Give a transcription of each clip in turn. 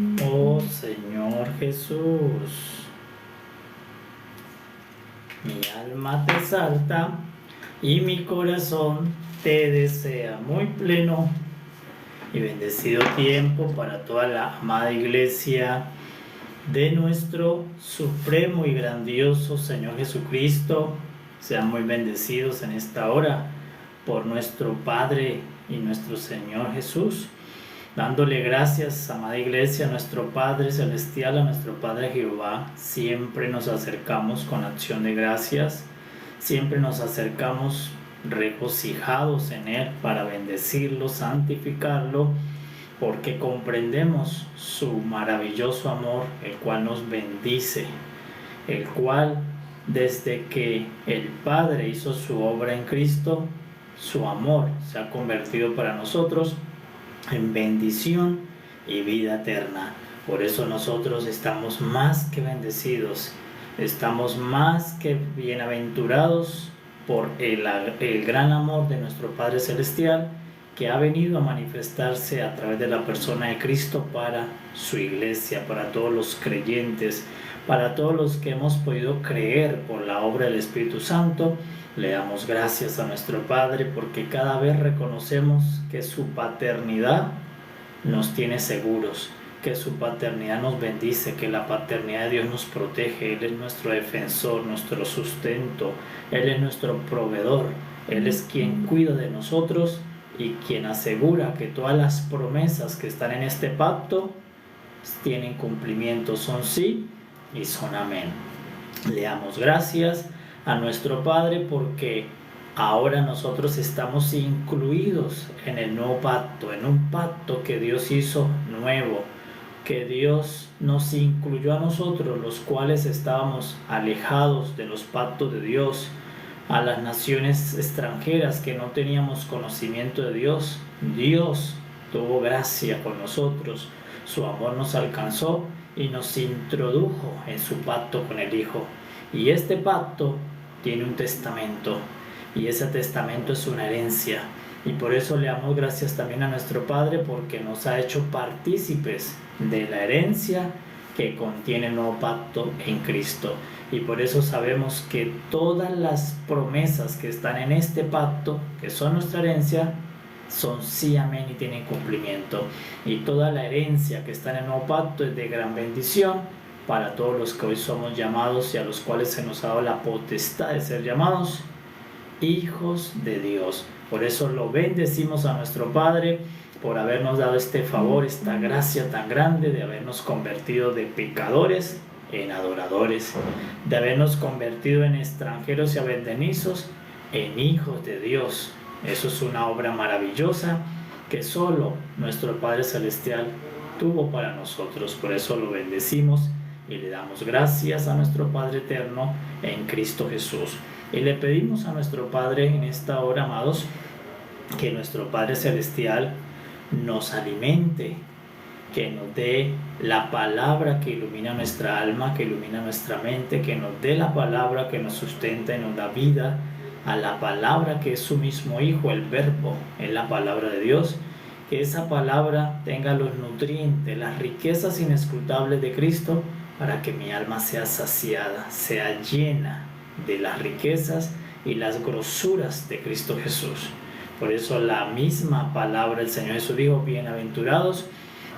Oh Señor Jesús, mi alma te exalta y mi corazón te desea muy pleno y bendecido tiempo para toda la amada iglesia de nuestro supremo y grandioso Señor Jesucristo. Sean muy bendecidos en esta hora por nuestro Padre y nuestro Señor Jesús, dándole gracias, amada iglesia, a nuestro Padre Celestial, a nuestro Padre Jehová. Siempre nos acercamos con acción de gracias, siempre nos acercamos regocijados en Él para bendecirlo, santificarlo, porque comprendemos su maravilloso amor, el cual nos bendice, el cual desde que el Padre hizo su obra en Cristo, su amor se ha convertido para nosotros en bendición y vida eterna. Por eso nosotros estamos más que bendecidos, estamos más que bienaventurados por el gran amor de nuestro Padre Celestial, que ha venido a manifestarse a través de la persona de Cristo para su iglesia, para todos los creyentes, para todos los que hemos podido creer por la obra del Espíritu Santo. Le damos gracias a nuestro Padre porque cada vez reconocemos que su paternidad nos tiene seguros, que su paternidad nos bendice, que la paternidad de Dios nos protege. Él es nuestro defensor, nuestro sustento, Él es nuestro proveedor, Él es quien cuida de nosotros y quien asegura que todas las promesas que están en este pacto tienen cumplimiento, son sí y son amén. Le damos gracias a nuestro Padre porque ahora nosotros estamos incluidos en el nuevo pacto, en un pacto que Dios hizo nuevo, que Dios nos incluyó a nosotros, los cuales estábamos alejados de los pactos de Dios, a las naciones extranjeras que no teníamos conocimiento de Dios. Dios tuvo gracia con nosotros, su amor nos alcanzó y nos introdujo en su pacto con el Hijo. Y este pacto tiene un testamento, y ese testamento es una herencia, y por eso le damos gracias también a nuestro Padre porque nos ha hecho partícipes de la herencia que contiene el nuevo pacto en Cristo. Y por eso sabemos que todas las promesas que están en este pacto, que son nuestra herencia, son sí, amén y tienen cumplimiento. Y toda la herencia que está en el nuevo pacto es de gran bendición para todos los que hoy somos llamados y a los cuales se nos ha dado la potestad de ser llamados hijos de Dios. Por eso lo bendecimos a nuestro Padre por habernos dado este favor, esta gracia tan grande de habernos convertido de pecadores en adoradores, de habernos convertido en extranjeros y avendenizos en hijos de Dios. Eso es una obra maravillosa que solo nuestro Padre Celestial tuvo para nosotros. Por eso lo bendecimos y le damos gracias a nuestro Padre Eterno en Cristo Jesús. Y le pedimos a nuestro Padre en esta hora, amados, que nuestro Padre Celestial nos alimente, que nos dé la palabra que ilumina nuestra alma, que ilumina nuestra mente, que nos dé la palabra que nos sustenta y nos da vida, a la palabra que es su mismo Hijo, el Verbo, es la palabra de Dios. Que esa palabra tenga los nutrientes, las riquezas inescrutables de Cristo, para que mi alma sea saciada, sea llena de las riquezas y las grosuras de Cristo Jesús. Por eso la misma palabra del Señor Jesús dijo: bienaventurados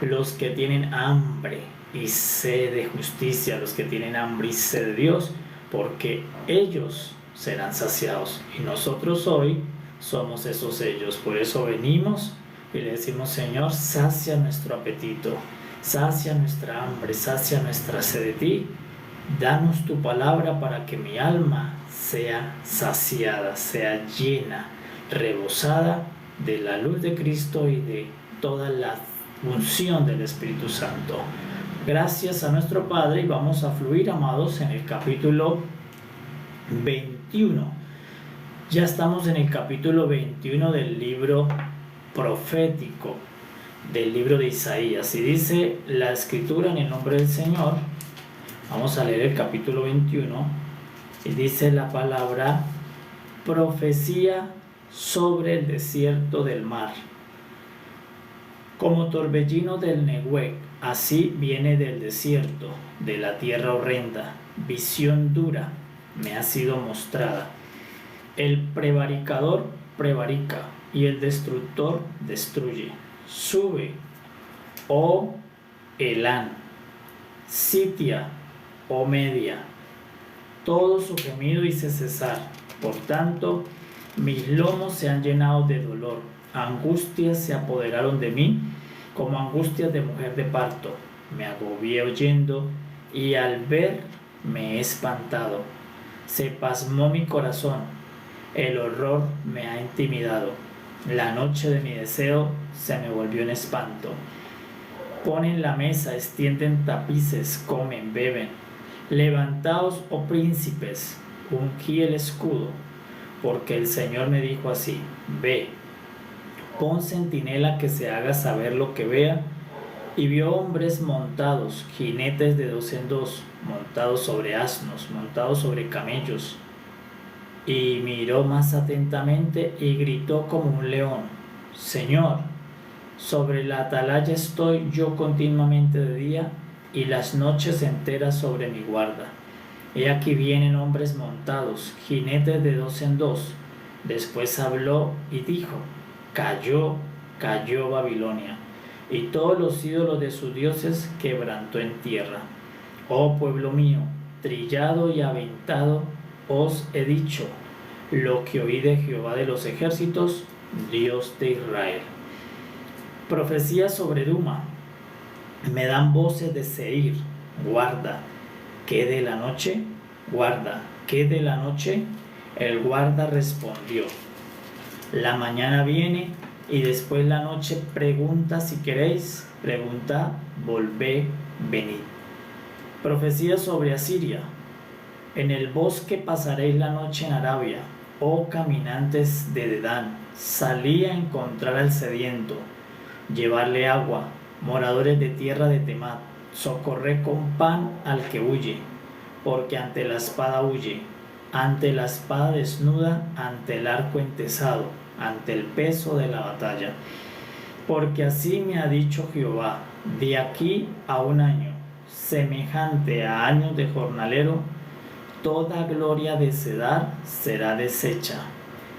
los que tienen hambre y sed de justicia, los que tienen hambre y sed de Dios, porque ellos serán saciados. Y nosotros hoy somos esos ellos. Por eso venimos y le decimos: Señor, sacia nuestro apetito, sacia nuestra hambre, sacia nuestra sed de ti. Danos tu palabra para que mi alma sea saciada, sea llena, rebosada de la luz de Cristo y de toda la unción del Espíritu Santo. Gracias a nuestro Padre, y vamos a fluir, amados, en el capítulo 21. Ya estamos en el capítulo 21 del libro profético, del libro de Isaías, y dice la Escritura en el nombre del Señor. Vamos a leer el capítulo 21 y dice la palabra: profecía sobre el desierto del mar. Como torbellino del Nehuec, así viene del desierto, de la tierra horrenda. Visión dura me ha sido mostrada. El prevaricador prevarica y el destructor destruye. Sube, oh Elán, sitia, oh Media, todo su gemido hice cesar. Por tanto, mis lomos se han llenado de dolor, angustias se apoderaron de mí, como angustias de mujer de parto. Me agobié oyendo, y al ver me he espantado. Se pasmó mi corazón, el horror me ha intimidado. La noche de mi deseo se me volvió en espanto. Ponen la mesa, extienden tapices, comen, beben. Levantaos, oh príncipes, ungí el escudo, porque el Señor me dijo así: ve, pon centinela que se haga saber lo que vea. Y vio hombres montados, jinetes de dos en dos, montados sobre asnos, montados sobre camellos. Y miró más atentamente y gritó como un león: Señor, sobre la atalaya estoy yo continuamente de día, y las noches enteras sobre mi guarda. He aquí vienen hombres montados, jinetes de dos en dos. Después habló y dijo: cayó, cayó Babilonia, y todos los ídolos de sus dioses quebrantó en tierra. Oh pueblo mío, trillado y aventado, os he dicho lo que oí de Jehová de los ejércitos, Dios de Israel. Profecía sobre Duma. Me dan voces de Seir: guarda, ¿qué de la noche? Guarda, ¿qué de la noche? El guarda respondió: la mañana viene, y después la noche. Pregunta si queréis, preguntad, volvé, venid. Profecía sobre Asiria. En el bosque pasaréis la noche en Arabia, oh caminantes de Dedán. Salí a encontrar al sediento, llevarle agua, moradores de tierra de Temat. Socorré con pan al que huye, porque ante la espada huye, ante la espada desnuda, ante el arco entesado, ante el peso de la batalla. Porque así me ha dicho Jehová: de aquí a un año, semejante a años de jornalero, toda gloria de Cedar será deshecha,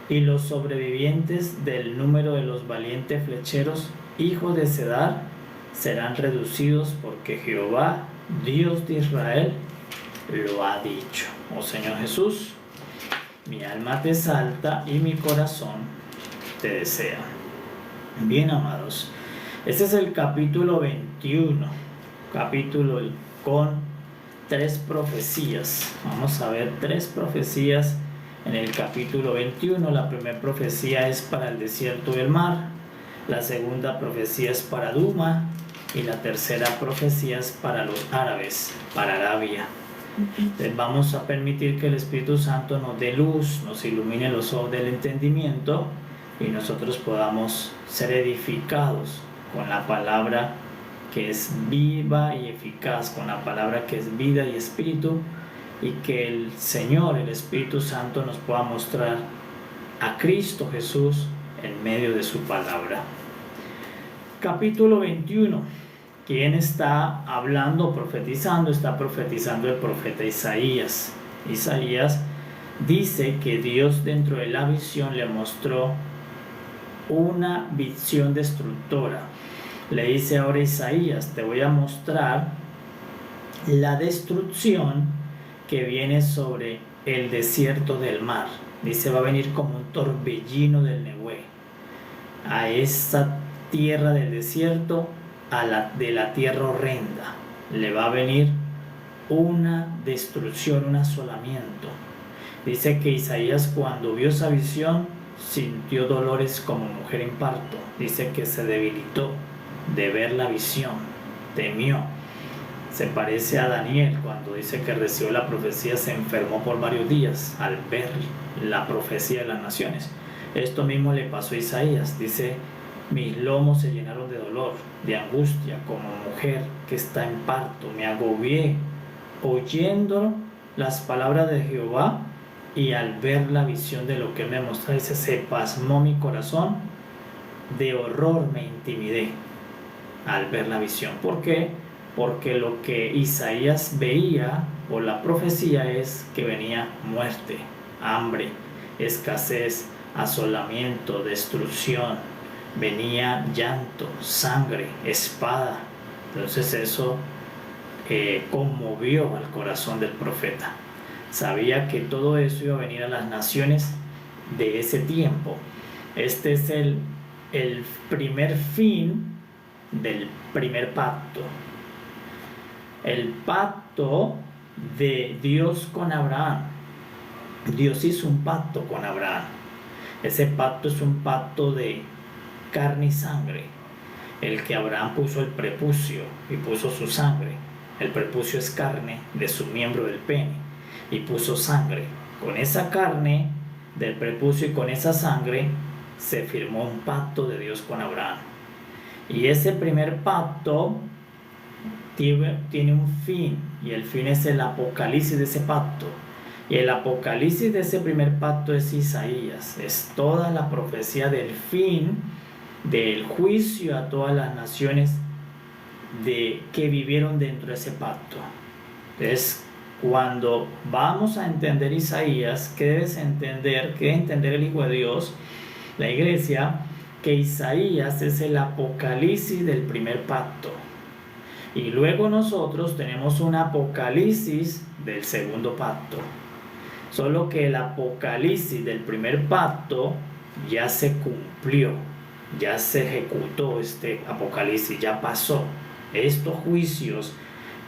y los sobrevivientes del número de los valientes flecheros, hijos de Cedar, serán reducidos, porque Jehová, Dios de Israel, lo ha dicho. Oh Señor Jesús, mi alma te exalta y mi corazón te desea. Bien, amados, este es el capítulo 21, capítulo con 3 profecías. Vamos a ver 3 profecías en el capítulo 21. La primera profecía es para el desierto del mar, la segunda profecía es para Duma, y la tercera profecía es para los árabes, para Arabia. Entonces vamos a permitir que el Espíritu Santo nos dé luz, nos ilumine los ojos del entendimiento, y nosotros podamos ser edificados con la palabra que es viva y eficaz, con la palabra que es vida y espíritu, y que el Señor, el Espíritu Santo, nos pueda mostrar a Cristo Jesús en medio de su palabra. Capítulo 21. ¿Quién está hablando, profetizando? Está profetizando el profeta Isaías. Isaías dice que Dios, dentro de la visión, le mostró una visión destructora. Le dice ahora a Isaías: te voy a mostrar la destrucción que viene sobre el desierto del mar. Dice: va a venir como un torbellino del Nehué a esta tierra del desierto, de la tierra horrenda. Le va a venir una destrucción, un asolamiento. Dice que Isaías, cuando vio esa visión, sintió dolores como mujer en parto. Dice que se debilitó de ver la visión, temió. Se parece a Daniel cuando dice que recibió la profecía, se enfermó por varios días al ver la profecía de las naciones. Esto mismo le pasó a Isaías. Dice: mis lomos se llenaron de dolor, de angustia, como mujer que está en parto. Me agobié oyendo las palabras de Jehová, y al ver la visión de lo que él me mostró, dice: se pasmó mi corazón, de horror me intimidé. al ver la visión. ¿Por qué? Porque lo que Isaías veía por la profecía es que venía muerte, hambre, escasez, asolamiento, destrucción, venía llanto, sangre, espada. Entonces eso conmovió al corazón del profeta. Sabía que todo eso iba a venir a las naciones de ese tiempo. Este es el primer fin del primer pacto. El pacto de Dios con Abraham. Dios hizo un pacto con Abraham. Ese pacto es un pacto de carne y sangre. El que Abraham puso el prepucio y puso su sangre. El prepucio es carne de su miembro del pene y puso sangre. Con esa carne del prepucio y con esa sangre se firmó un pacto de Dios con Abraham. Y ese primer pacto tiene un fin, y el fin es el apocalipsis de ese pacto. Y el apocalipsis de ese primer pacto es Isaías, es toda la profecía del fin, del juicio a todas las naciones que vivieron dentro de ese pacto. Entonces, cuando vamos a entender Isaías, ¿qué debes entender? ¿Qué debe entender el Hijo de Dios, la iglesia? Que Isaías es el apocalipsis del primer pacto. Y luego nosotros tenemos un apocalipsis del segundo pacto. Solo que el apocalipsis del primer pacto ya se cumplió, ya se ejecutó este apocalipsis, ya pasó. Estos juicios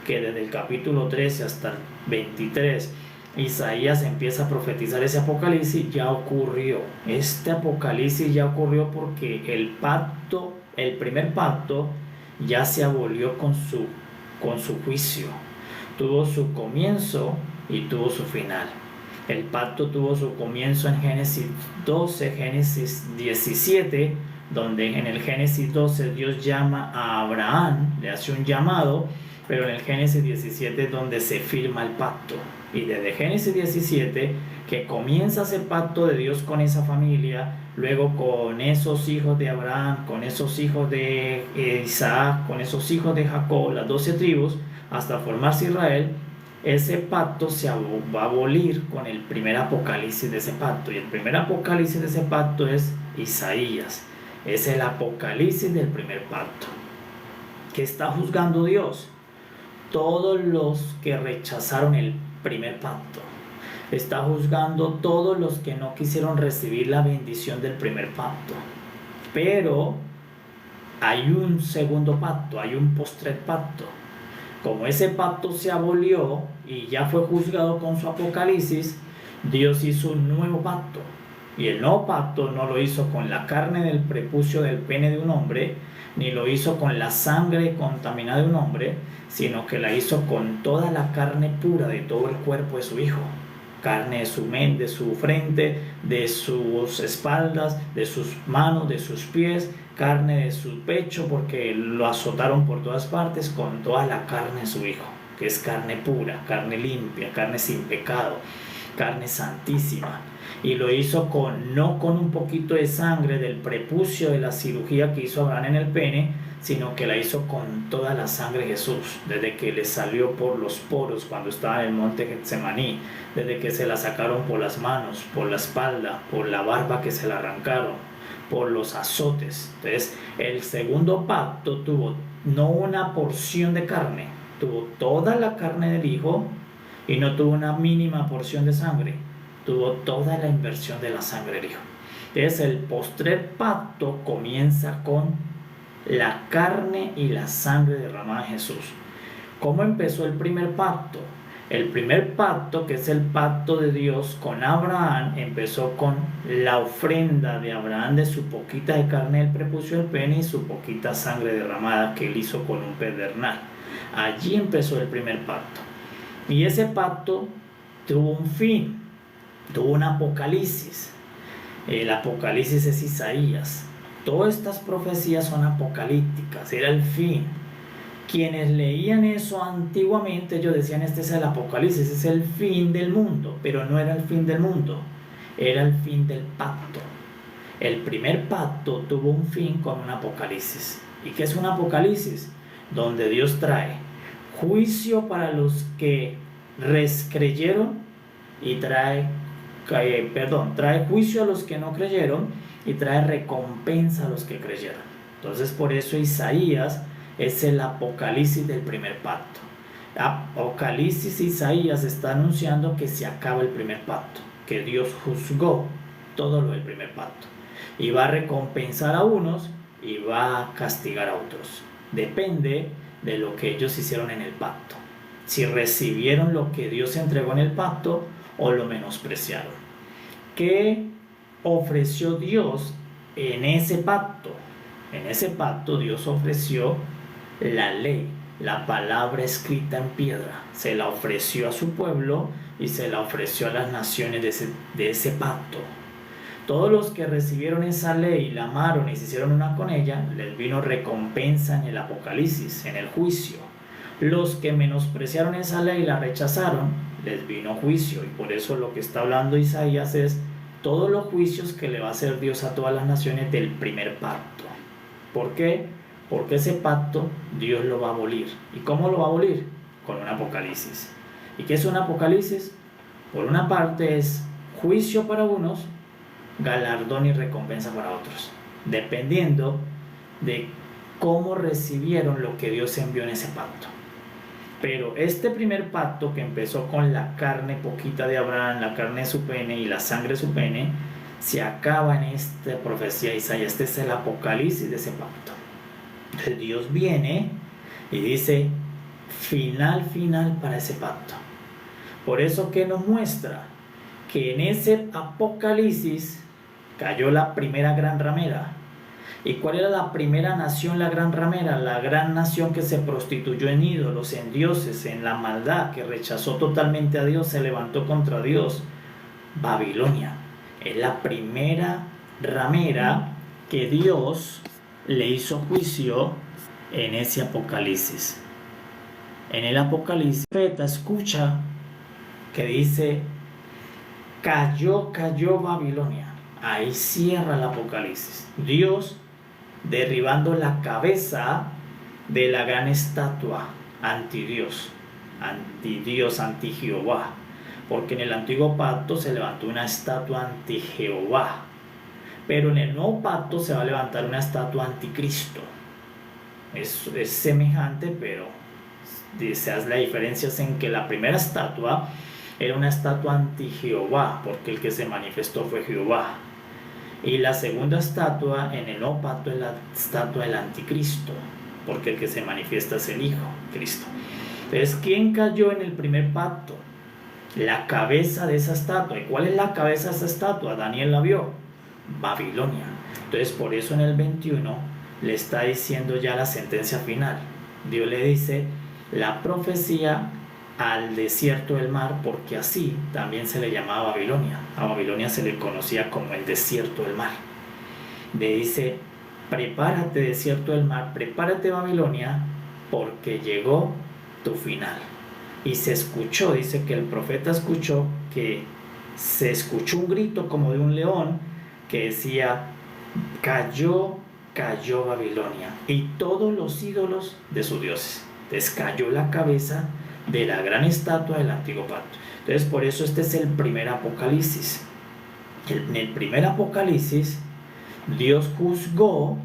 que desde el capítulo 13 hasta el 23 Isaías empieza a profetizar, ese apocalipsis ya ocurrió. Este apocalipsis ya ocurrió porque el pacto, el primer pacto, ya se abolió con su juicio. Tuvo su comienzo y tuvo su final. El pacto tuvo su comienzo en Génesis 12, Génesis 17, donde en el Génesis 12 Dios llama a Abraham, le hace un llamado, pero en el Génesis 17 es donde se firma el pacto. Y desde Génesis 17, que comienza ese pacto de Dios con esa familia, luego con esos hijos de Abraham, con esos hijos de Isaac, con esos hijos de Jacob, las 12 tribus, hasta formarse Israel, ese pacto se va a abolir con el primer apocalipsis de ese pacto. Y el primer apocalipsis de ese pacto es Isaías. Es el apocalipsis del primer pacto. ¿Qué está juzgando Dios? Todos los que rechazaron el primer pacto. Está juzgando todos los que no quisieron recibir la bendición del primer pacto. Pero hay un segundo pacto, hay un postrer pacto. Como ese pacto se abolió y ya fue juzgado con su apocalipsis, Dios hizo un nuevo pacto. Y el nuevo pacto no lo hizo con la carne del prepucio del pene de un hombre, ni lo hizo con la sangre contaminada de un hombre, sino que la hizo con toda la carne pura de todo el cuerpo de su hijo. Carne de su mente, de su frente, de sus espaldas, de sus manos, de sus pies, carne de su pecho, porque lo azotaron por todas partes, con toda la carne de su hijo, que es carne pura, carne limpia, carne sin pecado, carne santísima. Y lo hizo no con un poquito de sangre del prepucio de la cirugía que hizo Abraham en el pene, sino que la hizo con toda la sangre de Jesús, desde que le salió por los poros cuando estaba en el monte Getsemaní, desde que se la sacaron por las manos, por la espalda, por la barba que se la arrancaron, por los azotes. Entonces, el segundo pacto tuvo no una porción de carne, tuvo toda la carne del hijo, y no tuvo una mínima porción de sangre, tuvo toda la inversión de la sangre del hijo. Entonces, el postrer pacto comienza con la carne y la sangre derramada de Jesús. ¿Cómo empezó el primer pacto? El primer pacto, que es el pacto de Dios con Abraham, empezó con la ofrenda de Abraham de su poquita de carne del prepucio del pene y su poquita sangre derramada que él hizo con un pedernal. Allí empezó el primer pacto. Y ese pacto tuvo un fin, tuvo un apocalipsis. El apocalipsis es Isaías. Todas estas profecías son apocalípticas, era el fin. Quienes leían eso antiguamente, ellos decían, este es el apocalipsis, es el fin del mundo, pero no era el fin del mundo, era el fin del pacto. El primer pacto tuvo un fin con un apocalipsis, ¿Y qué es un apocalipsis? Donde Dios trae juicio para los que creyeron y trae juicio a los que no creyeron y trae recompensa a los que creyeron. Entonces por eso Isaías es el apocalipsis del primer pacto. Apocalipsis Isaías está anunciando que se acaba el primer pacto, que Dios juzgó todo lo del primer pacto y va a recompensar a unos y va a castigar a otros. Depende de lo que ellos hicieron en el pacto, si recibieron lo que Dios entregó en el pacto o lo menospreciaron. ¿Qué ofreció Dios en ese pacto? En ese pacto Dios ofreció la ley, la palabra escrita en piedra. Se la ofreció a su pueblo y se la ofreció a las naciones de ese pacto. Todos los que recibieron esa ley, la amaron y se hicieron una con ella, les vino recompensa en el Apocalipsis, en el juicio. Los que menospreciaron esa ley y la rechazaron, les vino juicio. Y por eso lo que está hablando Isaías es todos los juicios que le va a hacer Dios a todas las naciones del primer pacto. ¿Por qué? Porque ese pacto Dios lo va a abolir. ¿Y cómo lo va a abolir? Con un apocalipsis. ¿Y qué es un apocalipsis? Por una parte es juicio para unos, galardón y recompensa para otros, dependiendo de cómo recibieron lo que Dios envió en ese pacto. Pero este primer pacto que empezó con la carne poquita de Abraham, la carne de su pene y la sangre de su pene, se acaba en esta profecía de Isaías. Este es el apocalipsis de ese pacto. Entonces Dios viene y dice final para ese pacto. Por eso que nos muestra que en ese apocalipsis cayó la primera gran ramera. ¿Y cuál era la primera nación, la gran ramera? La gran nación que se prostituyó en ídolos, en dioses, en la maldad, que rechazó totalmente a Dios, se levantó contra Dios. Babilonia es la primera ramera que Dios le hizo juicio en ese apocalipsis. En el apocalipsis, el profeta escucha que dice: cayó Babilonia. Ahí cierra el apocalipsis. Dios derribando la cabeza de la gran estatua anti Jehová, porque en el antiguo pacto se levantó una estatua anti Jehová, pero en el nuevo pacto se va a levantar una estatua anticristo. Es semejante, pero la diferencia es en que la primera estatua era una estatua anti Jehová, porque el que se manifestó fue Jehová. Y la segunda estatua en el nuevo pacto es la estatua del anticristo, porque el que se manifiesta es el Hijo, Cristo. Entonces, ¿quién cayó en el primer pacto? La cabeza de esa estatua. ¿Y cuál es la cabeza de esa estatua? Daniel la vio: Babilonia. Entonces, por eso en el 21 le está diciendo ya la sentencia final. Dios le dice la profecía al desierto del mar, porque así también se le llamaba Babilonia. A Babilonia se le conocía como el desierto del mar. Le dice: prepárate, desierto del mar, prepárate, Babilonia, porque llegó tu final. Y se escuchó, dice que el profeta escuchó, que se escuchó un grito como de un león que decía: cayó Babilonia y todos los ídolos de sus dioses. Entonces cayó la cabeza de la gran estatua del antiguo pacto. Entonces por eso este es el primer apocalipsis. En el primer apocalipsis Dios juzgó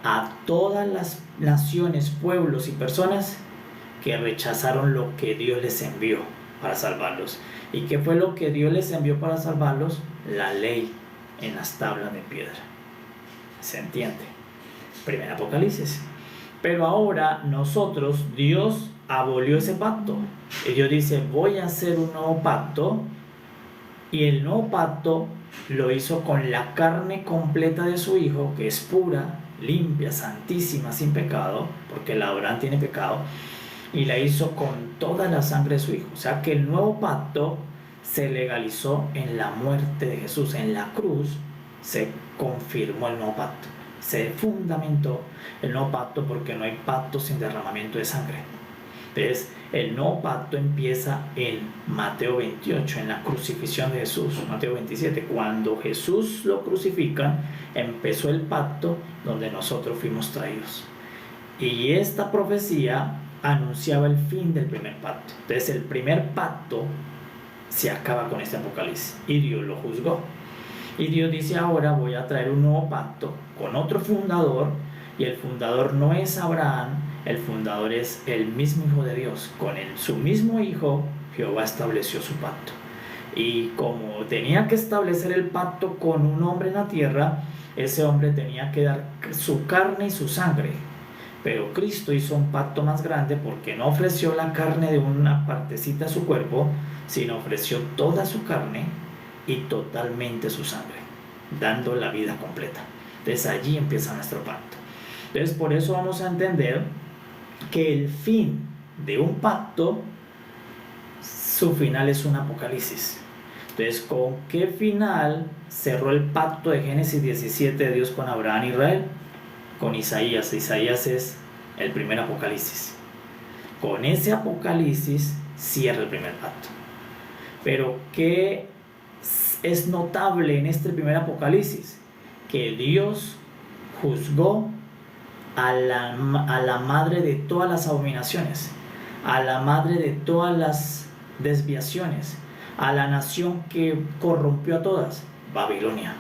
a todas las naciones, pueblos y personas que rechazaron lo que Dios les envió para salvarlos. ¿Y qué fue lo que Dios les envió para salvarlos? La ley en las tablas de piedra. ¿Se entiende? Primer apocalipsis. Pero ahora nosotros, Dios abolió ese pacto. Y Dios dice: voy a hacer un nuevo pacto. Y el nuevo pacto lo hizo con la carne completa de su Hijo, que es pura, limpia, santísima, sin pecado, porque la Abraham tiene pecado, y la hizo con toda la sangre de su Hijo. O sea que el nuevo pacto se legalizó en la muerte de Jesús. En la cruz se confirmó el nuevo pacto, se fundamentó el nuevo pacto, porque no hay pacto sin derramamiento de sangre. Entonces el nuevo pacto empieza en Mateo 28, en la crucifixión de Jesús. Mateo 27, cuando Jesús lo crucifican, empezó el pacto donde nosotros fuimos traídos. Y esta profecía anunciaba el fin del primer pacto. Entonces el primer pacto se acaba con este Apocalipsis y Dios lo juzgó. Y Dios dice: ahora voy a traer un nuevo pacto con otro fundador, y el fundador no es Abraham, el fundador es el mismo Hijo de Dios. Con su mismo Hijo, Jehová estableció su pacto. Y como tenía que establecer el pacto con un hombre en la tierra, ese hombre tenía que dar su carne y su sangre. Pero Cristo hizo un pacto más grande, porque no ofreció la carne de una partecita de su cuerpo, sino ofreció toda su carne y totalmente su sangre, dando la vida completa. Entonces allí empieza nuestro pacto. Entonces por eso vamos a entender que el fin de un pacto, su final es un Apocalipsis. Entonces, ¿con qué final cerró el pacto de Génesis 17 de Dios con Abraham e Israel? Con Isaías. Isaías es el primer Apocalipsis. Con ese Apocalipsis cierra el primer pacto. Pero ¿qué es notable en este primer Apocalipsis? Que Dios juzgó a la madre de todas las abominaciones, a la madre de todas las desviaciones, a la nación que corrompió a todas, Babilonia.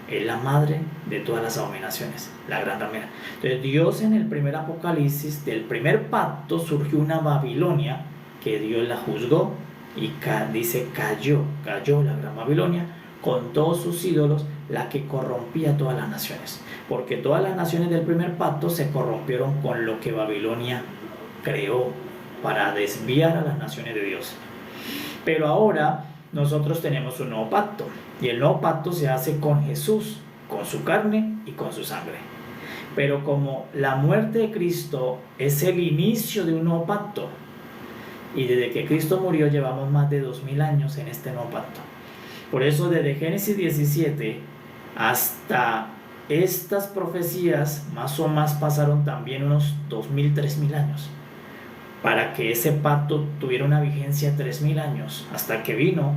Es la madre de todas las abominaciones, la gran ramera. Entonces Dios, en el primer Apocalipsis del primer pacto, surgió una Babilonia que Dios la juzgó, y dice cayó la gran Babilonia con todos sus ídolos, la que corrompía a todas las naciones, porque todas las naciones del primer pacto se corrompieron con lo que Babilonia creó para desviar a las naciones de Dios. Pero ahora nosotros tenemos un nuevo pacto, y el nuevo pacto se hace con Jesús, con su carne y con su sangre. Pero como la muerte de Cristo es el inicio de un nuevo pacto, y desde que Cristo murió llevamos más de 2000 años en este nuevo pacto. Por eso desde Génesis 17 hasta estas profecías más o más pasaron también unos 2000, 3000 años, para que ese pacto tuviera una vigencia de 3000 años, hasta que vino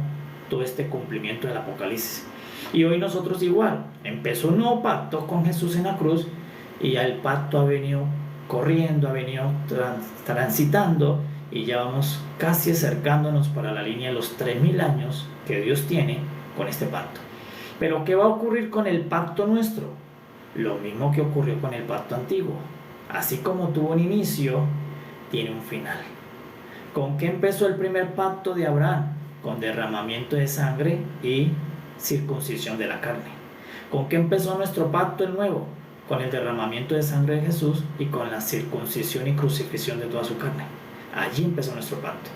todo este cumplimiento del Apocalipsis. Y hoy nosotros igual, empezó un nuevo pacto con Jesús en la cruz, y ya el pacto ha venido corriendo, ha venido transitando, y ya vamos casi acercándonos para la línea de los 3000 años que Dios tiene con este pacto. Pero ¿qué va a ocurrir con el pacto nuestro? Lo mismo que ocurrió con el pacto antiguo. Así como tuvo un inicio, tiene un final. ¿Con qué empezó el primer pacto de Abraham? Con derramamiento de sangre y circuncisión de la carne. ¿Con qué empezó nuestro pacto el nuevo? Con el derramamiento de sangre de Jesús y con la circuncisión y crucifixión de toda su carne. Allí empezó nuestro pacto.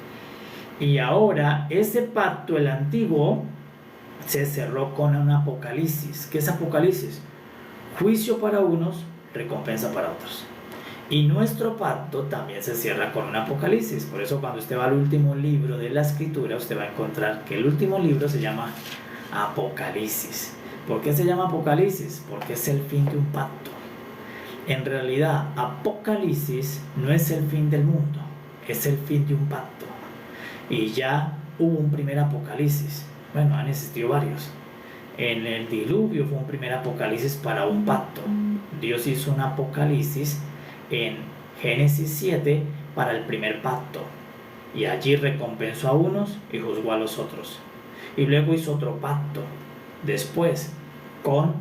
Y ahora ese pacto, el antiguo, se cerró con un Apocalipsis. ¿Qué es Apocalipsis? Juicio para unos, recompensa para otros. Y nuestro pacto también se cierra con un Apocalipsis. Por eso cuando usted va al último libro de la Escritura, usted va a encontrar que el último libro se llama Apocalipsis. ¿Por qué se llama Apocalipsis? Porque es el fin de un pacto. En realidad, Apocalipsis no es el fin del mundo, es el fin de un pacto. Y ya hubo un primer Apocalipsis. Bueno, han existido varios. En el diluvio fue un primer Apocalipsis para un pacto. Dios hizo un Apocalipsis en Génesis 7 para el primer pacto, y allí recompensó a unos y juzgó a los otros. Y luego hizo otro pacto después con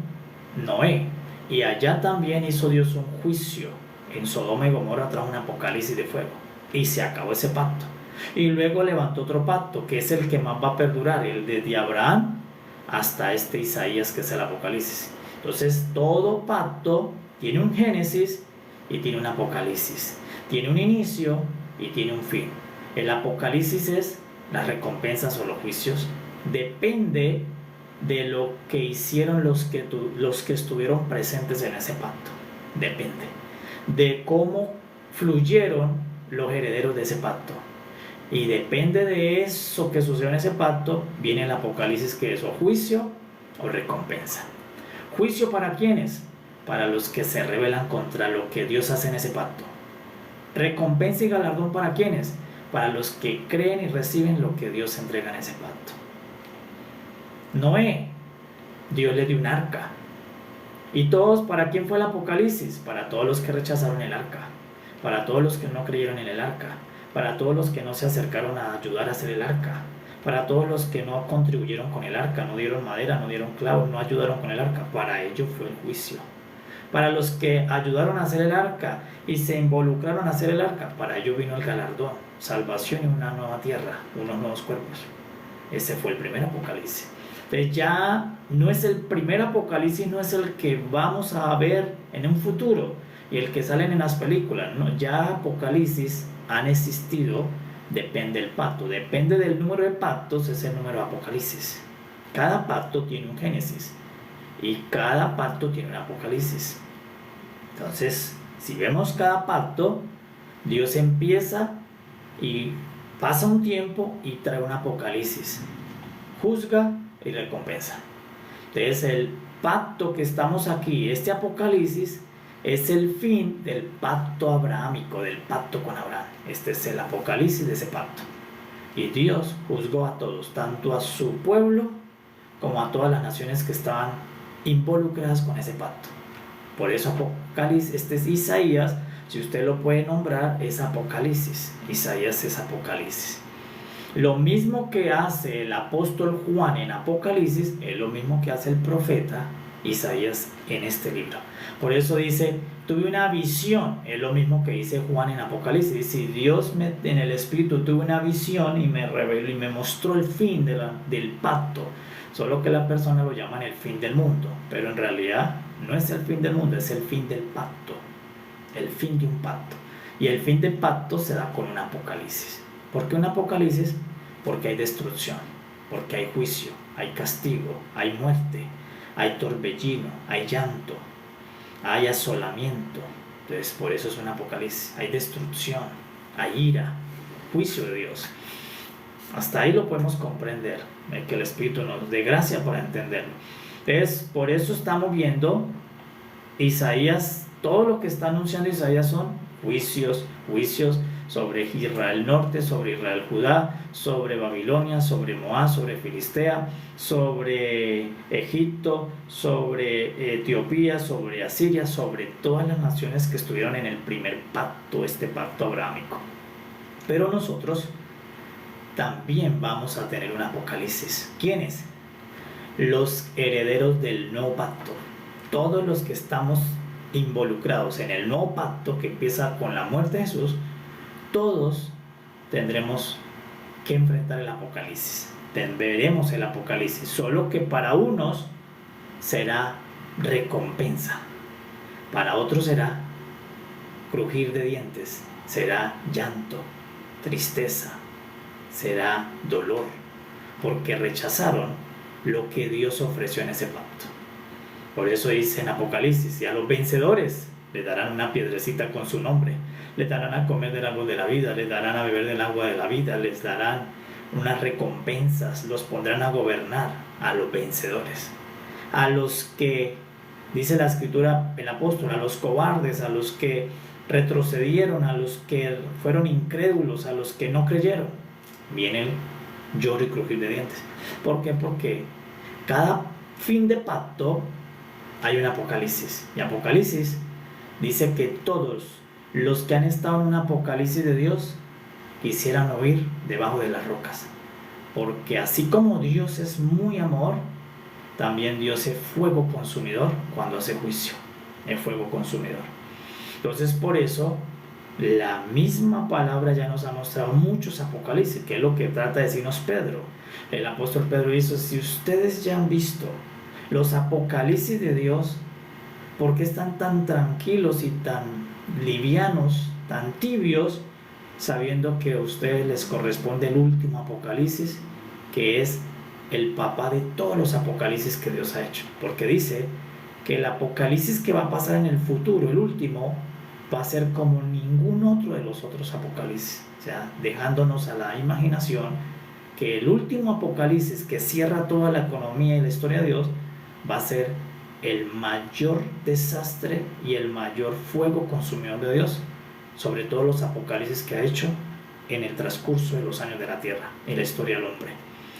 Noé, y allá también hizo Dios un juicio. En Sodoma y Gomorra trajo un apocalipsis de fuego y se acabó ese pacto. Y luego levantó otro pacto, que es el que más va a perdurar, el de Abraham hasta este Isaías, que es el Apocalipsis. Entonces todo pacto tiene un Génesis y tiene un Apocalipsis, tiene un inicio y tiene un fin. El Apocalipsis es las recompensas o los juicios, depende de lo que hicieron los que estuvieron presentes en ese pacto, depende de cómo fluyeron los herederos de ese pacto, y depende de eso que sucedió en ese pacto, viene el Apocalipsis, que es o juicio o recompensa. ¿Juicio para quiénes? Para los que se rebelan contra lo que Dios hace en ese pacto. Recompensa y galardón para quiénes? Para los que creen y reciben lo que Dios entrega en ese pacto. Noé, Dios le dio un arca. ¿Y todos para quién fue el Apocalipsis? Para todos los que rechazaron el arca. para todos los que no creyeron en el arca, para todos los que no se acercaron a ayudar a hacer el arca, para todos los que no contribuyeron con el arca, no dieron madera, no dieron clavos, no ayudaron con el arca. Para ellos fue el juicio. Para los que ayudaron a hacer el arca y se involucraron a hacer el arca, para ellos vino el galardón, salvación y una nueva tierra, unos nuevos cuerpos. Ese fue el primer Apocalipsis. Entonces ya no es el primer Apocalipsis, no es el que vamos a ver en un futuro y el que salen en las películas, no, ya Apocalipsis han existido. Depende del pacto, depende del número de pactos, es el número de Apocalipsis. Cada pacto tiene un Génesis y cada pacto tiene un Apocalipsis. Entonces, si vemos cada pacto, Dios empieza y pasa un tiempo y trae un Apocalipsis, juzga y recompensa. Entonces, el pacto que estamos aquí, este Apocalipsis, es el fin del pacto abrahámico, del pacto con Abraham. Este es el Apocalipsis de ese pacto. Y Dios juzgó a todos, tanto a su pueblo como a todas las naciones que estaban involucradas con ese pacto. Por eso Apocalipsis, este es Isaías, si usted lo puede nombrar, es Apocalipsis. Isaías es Apocalipsis. Lo mismo que hace el apóstol Juan en Apocalipsis es lo mismo que hace el profeta Isaías en este libro. Por eso dice, tuve una visión, es lo mismo que dice Juan en Apocalipsis. Dice, Dios en el Espíritu tuve una visión y me reveló y me mostró el fin del pacto. Solo que la persona lo llaman el fin del mundo, pero en realidad no es el fin del mundo, es el fin del pacto, el fin de un pacto. Y el fin del pacto se da con un Apocalipsis. ¿Por qué un Apocalipsis? Porque hay destrucción, porque hay juicio, hay castigo, hay muerte, hay torbellino, hay llanto, hay asolamiento. Entonces por eso es un Apocalipsis. Hay destrucción, hay ira, juicio de Dios. Hasta ahí lo podemos comprender, que el Espíritu nos dé gracia para entenderlo. Entonces por eso estamos viendo Isaías, todo lo que está anunciando Isaías son juicios sobre Israel norte, sobre Israel Judá, sobre Babilonia, sobre Moab, sobre Filistea, sobre Egipto, sobre Etiopía, sobre Asiria, sobre todas las naciones que estuvieron en el primer pacto, este pacto abrahámico. Pero nosotros también vamos a tener un Apocalipsis. ¿Quiénes? Los herederos del nuevo pacto. Todos los que estamos involucrados en el nuevo pacto que empieza con la muerte de Jesús, todos tendremos que enfrentar el Apocalipsis. Veremos el Apocalipsis, solo que para unos será recompensa, para otros será crujir de dientes, será llanto, tristeza, será dolor, porque rechazaron lo que Dios ofreció en ese pacto. Por eso dice en Apocalipsis, y a los vencedores les darán una piedrecita con su nombre, les darán a comer del árbol de la vida, les darán a beber del agua de la vida, les darán unas recompensas, los pondrán a gobernar a los vencedores. A los que, dice la Escritura, el apóstol, a los cobardes, a los que retrocedieron, a los que fueron incrédulos, a los que no creyeron, viene lloro y crujir de dientes. ¿Por qué? Porque cada fin de pacto hay un Apocalipsis. Y Apocalipsis dice que todos los que han estado en un Apocalipsis de Dios quisieran huir debajo de las rocas. Porque así como Dios es muy amor, también Dios es fuego consumidor cuando hace juicio. Es fuego consumidor. Entonces por eso la misma palabra ya nos ha mostrado muchos Apocalipsis, que es lo que trata de decirnos Pedro. El apóstol Pedro dice, si ustedes ya han visto los Apocalipsis de Dios, ¿por qué están tan tranquilos y tan livianos, tan tibios, sabiendo que a ustedes les corresponde el último Apocalipsis, que es el papá de todos los Apocalipsis que Dios ha hecho? Porque dice que el Apocalipsis que va a pasar en el futuro, el último, va a ser como ningún otro de los otros Apocalipsis. O sea, dejándonos a la imaginación que el último Apocalipsis que cierra toda la economía y la historia de Dios va a ser el mayor desastre y el mayor fuego consumidor de Dios sobre todos los Apocalipsis que ha hecho en el transcurso de los años de la tierra, en la historia del hombre.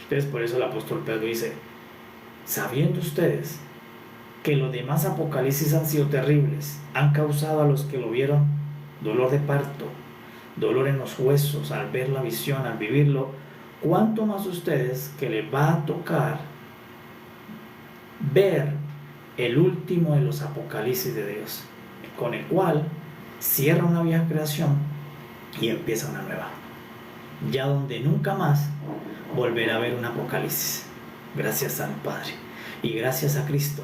Entonces por eso el apóstol Pedro dice, sabiendo ustedes que los demás Apocalipsis han sido terribles, han causado a los que lo vieron dolor de parto, dolor en los huesos al ver la visión, al vivirlo, ¿cuánto más ustedes que les va a tocar ver el último de los apocalipsis de Dios, con el cual cierra una vieja creación y empieza una nueva, ya donde nunca más volverá a haber un apocalipsis? Gracias al Padre y gracias a Cristo,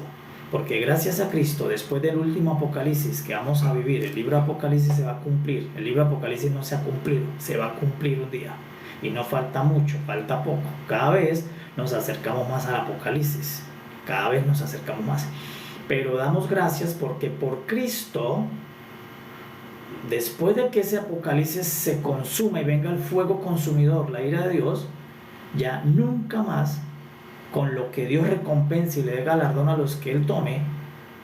porque gracias a Cristo, después del último apocalipsis que vamos a vivir, el libro de Apocalipsis se va a cumplir. El libro de Apocalipsis no se ha cumplido, se va a cumplir un día, y no falta mucho, falta poco. Cada vez nos acercamos más al Apocalipsis, cada vez nos acercamos más, pero damos gracias porque por Cristo, después de que ese apocalipsis se consuma y venga el fuego consumidor, la ira de Dios, ya nunca más, con lo que Dios recompense y le dé galardón a los que Él tome,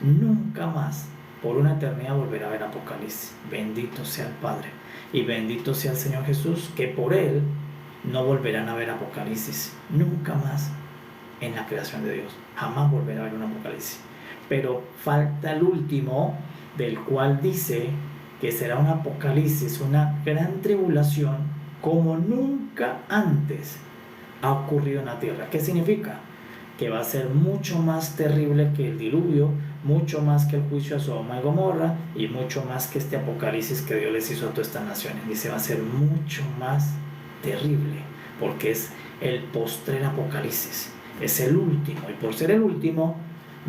nunca más por una eternidad volverá a ver apocalipsis. Bendito sea el Padre y bendito sea el Señor Jesús, que por Él no volverán a ver apocalipsis nunca más en la creación de Dios. Jamás volverá a haber un apocalipsis. Pero falta el último, del cual dice que será un apocalipsis, una gran tribulación como nunca antes ha ocurrido en la tierra. ¿Qué significa? Que va a ser mucho más terrible que el diluvio, mucho más que el juicio a Sodoma y Gomorra, y mucho más que este apocalipsis que Dios les hizo a todas estas naciones. Dice, va a ser mucho más terrible, porque es el postrer apocalipsis, es el último, y por ser el último,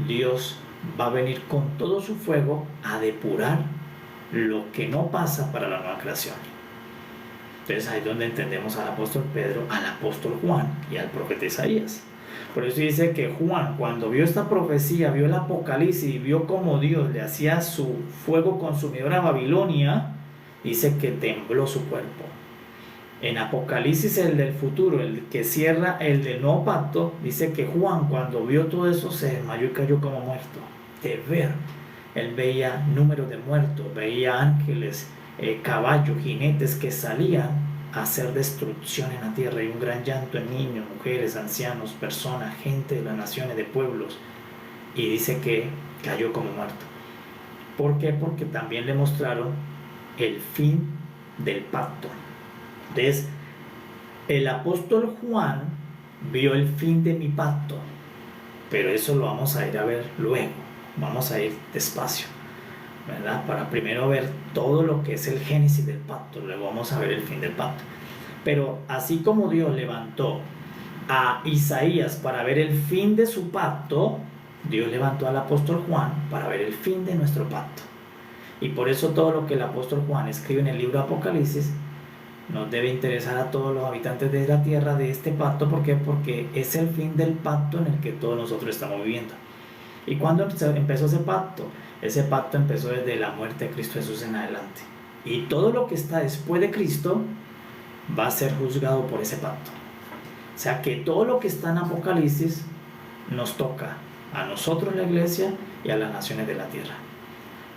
Dios va a venir con todo su fuego a depurar lo que no pasa para la nueva creación. Entonces ahí es donde entendemos al apóstol Pedro, al apóstol Juan y al profeta Isaías. Por eso dice que Juan, cuando vio esta profecía, vio el apocalipsis y vio cómo Dios le hacía su fuego consumidor a Babilonia, dice que tembló su cuerpo. En Apocalipsis, el del futuro, el que cierra el del nuevo pacto, dice que Juan, cuando vio todo eso, se desmayó y cayó como muerto de ver. Él veía números de muertos, veía ángeles, caballos, jinetes que salían a hacer destrucción en la tierra, y un gran llanto en niños, mujeres, ancianos, personas, gente de las naciones, de pueblos, y dice que cayó como muerto. ¿Por qué? Porque también le mostraron el fin del pacto. Entonces, el apóstol Juan vio el fin de mi pacto, pero eso lo vamos a ir a ver luego, vamos a ir despacio, ¿verdad? Para primero ver todo lo que es el génesis del pacto, luego vamos a ver el fin del pacto. Pero así como Dios levantó a Isaías para ver el fin de su pacto, Dios levantó al apóstol Juan para ver el fin de nuestro pacto. Y por eso todo lo que el apóstol Juan escribe en el libro de Apocalipsis nos debe interesar a todos los habitantes de la tierra de este pacto. ¿Por qué? Porque es el fin del pacto en el que todos nosotros estamos viviendo. ¿Y cuándo empezó ese pacto? Ese pacto empezó desde la muerte de Cristo Jesús en adelante. Y todo lo que está después de Cristo va a ser juzgado por ese pacto. O sea que todo lo que está en Apocalipsis nos toca a nosotros, la iglesia, y a las naciones de la tierra.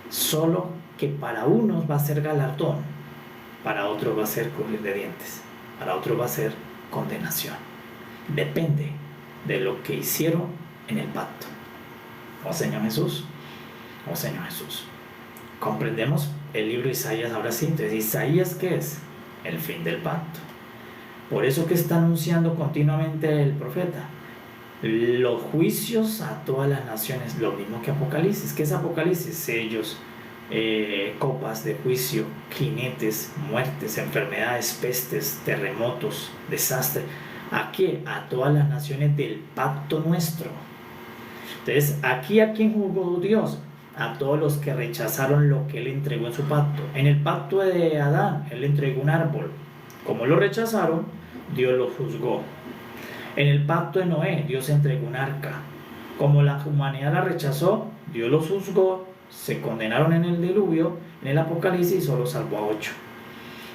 Solo que para unos va a ser galardón, para otros va a ser crujir de dientes, para otros va a ser condenación. Depende de lo que hicieron en el pacto. Oh Señor Jesús, oh Señor Jesús. Comprendemos el libro de Isaías ahora sí. Entonces, ¿Isaías qué es? El fin del pacto. Por eso que está anunciando continuamente el profeta los juicios a todas las naciones, lo mismo que Apocalipsis. ¿Qué es Apocalipsis? Sellos, copas de juicio, jinetes, muertes, enfermedades, pestes, terremotos, desastres. ¿A qué? A todas las naciones del pacto nuestro. Entonces, aquí ¿a quién juzgó Dios? A todos los que rechazaron lo que Él entregó en su pacto. En el pacto de Adán, Él entregó un árbol. Como lo rechazaron, Dios los juzgó. En el pacto de Noé, Dios entregó un arca. Como la humanidad la rechazó, Dios los juzgó, se condenaron en el diluvio, en el Apocalipsis, y solo salvó a 8.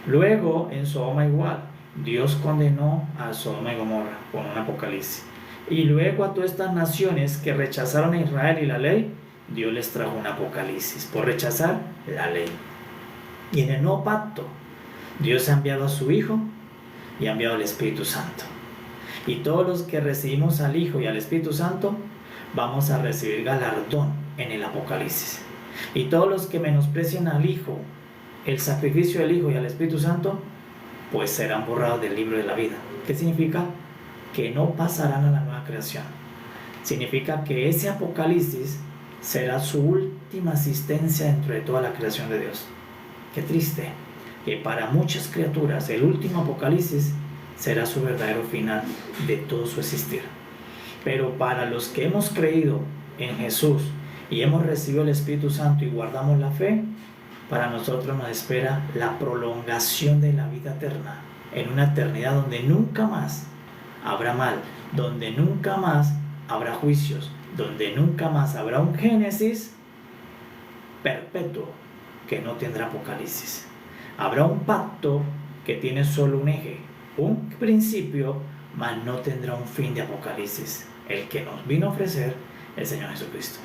Luego, en Sodoma igual, Dios condenó a Sodoma y Gomorra con un Apocalipsis. Y luego a todas estas naciones que rechazaron a Israel y la ley, Dios les trajo un Apocalipsis por rechazar la ley. Y en el nuevo pacto, Dios ha enviado a su Hijo y ha enviado al Espíritu Santo. Y todos los que recibimos al Hijo y al Espíritu Santo vamos a recibir galardón en el Apocalipsis. Y todos los que menosprecian al Hijo el sacrificio del Hijo y al Espíritu Santo, pues serán borrados del libro de la vida. ¿Qué significa? Que no pasarán a la nueva creación. Significa que ese Apocalipsis será su última asistencia dentro de toda la creación de Dios. Qué triste, que para muchas criaturas el último Apocalipsis será su verdadero final de todo su existir. Pero para los que hemos creído en Jesús y hemos recibido el Espíritu Santo y guardamos la fe, para nosotros nos espera la prolongación de la vida eterna, en una eternidad donde nunca más habrá mal, donde nunca más habrá juicios, donde nunca más habrá un Génesis perpetuo que no tendrá Apocalipsis. Habrá un pacto que tiene solo un eje, un principio, mas no tendrá un fin de Apocalipsis, el que nos vino a ofrecer el Señor Jesucristo.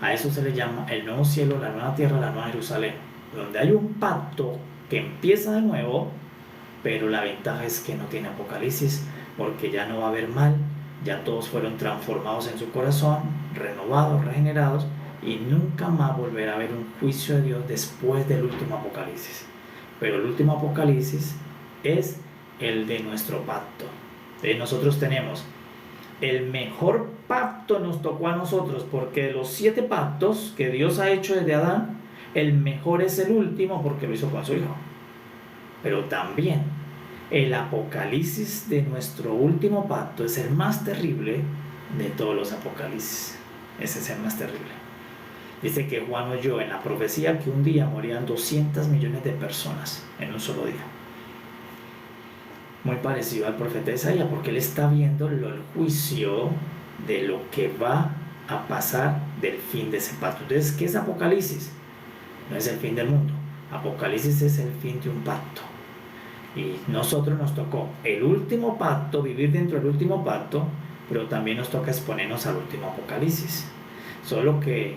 A eso se le llama el nuevo cielo, la nueva tierra, la nueva Jerusalén, donde hay un pacto que empieza de nuevo, pero la ventaja es que no tiene Apocalipsis, porque ya no va a haber mal, ya todos fueron transformados en su corazón, renovados, regenerados, y nunca más volverá a haber un juicio de Dios después del último Apocalipsis. Pero el último Apocalipsis es el de nuestro pacto. Nosotros tenemos el mejor pacto, nos tocó a nosotros, porque de los 7 pactos que Dios ha hecho desde Adán, el mejor es el último porque lo hizo con su Hijo. Pero también el Apocalipsis de nuestro último pacto es el más terrible de todos los Apocalipsis. Ese es el más terrible. Dice que Juan oyó en la profecía que un día morían 200 millones de personas en un solo día. Muy parecido al profeta Isaías, porque él está viendo el juicio de lo que va a pasar del fin de ese pacto. Entonces, ¿qué es Apocalipsis? No es el fin del mundo. Apocalipsis es el fin de un pacto. Y nosotros nos tocó el último pacto, vivir dentro del último pacto, pero también nos toca exponernos al último Apocalipsis. Solo que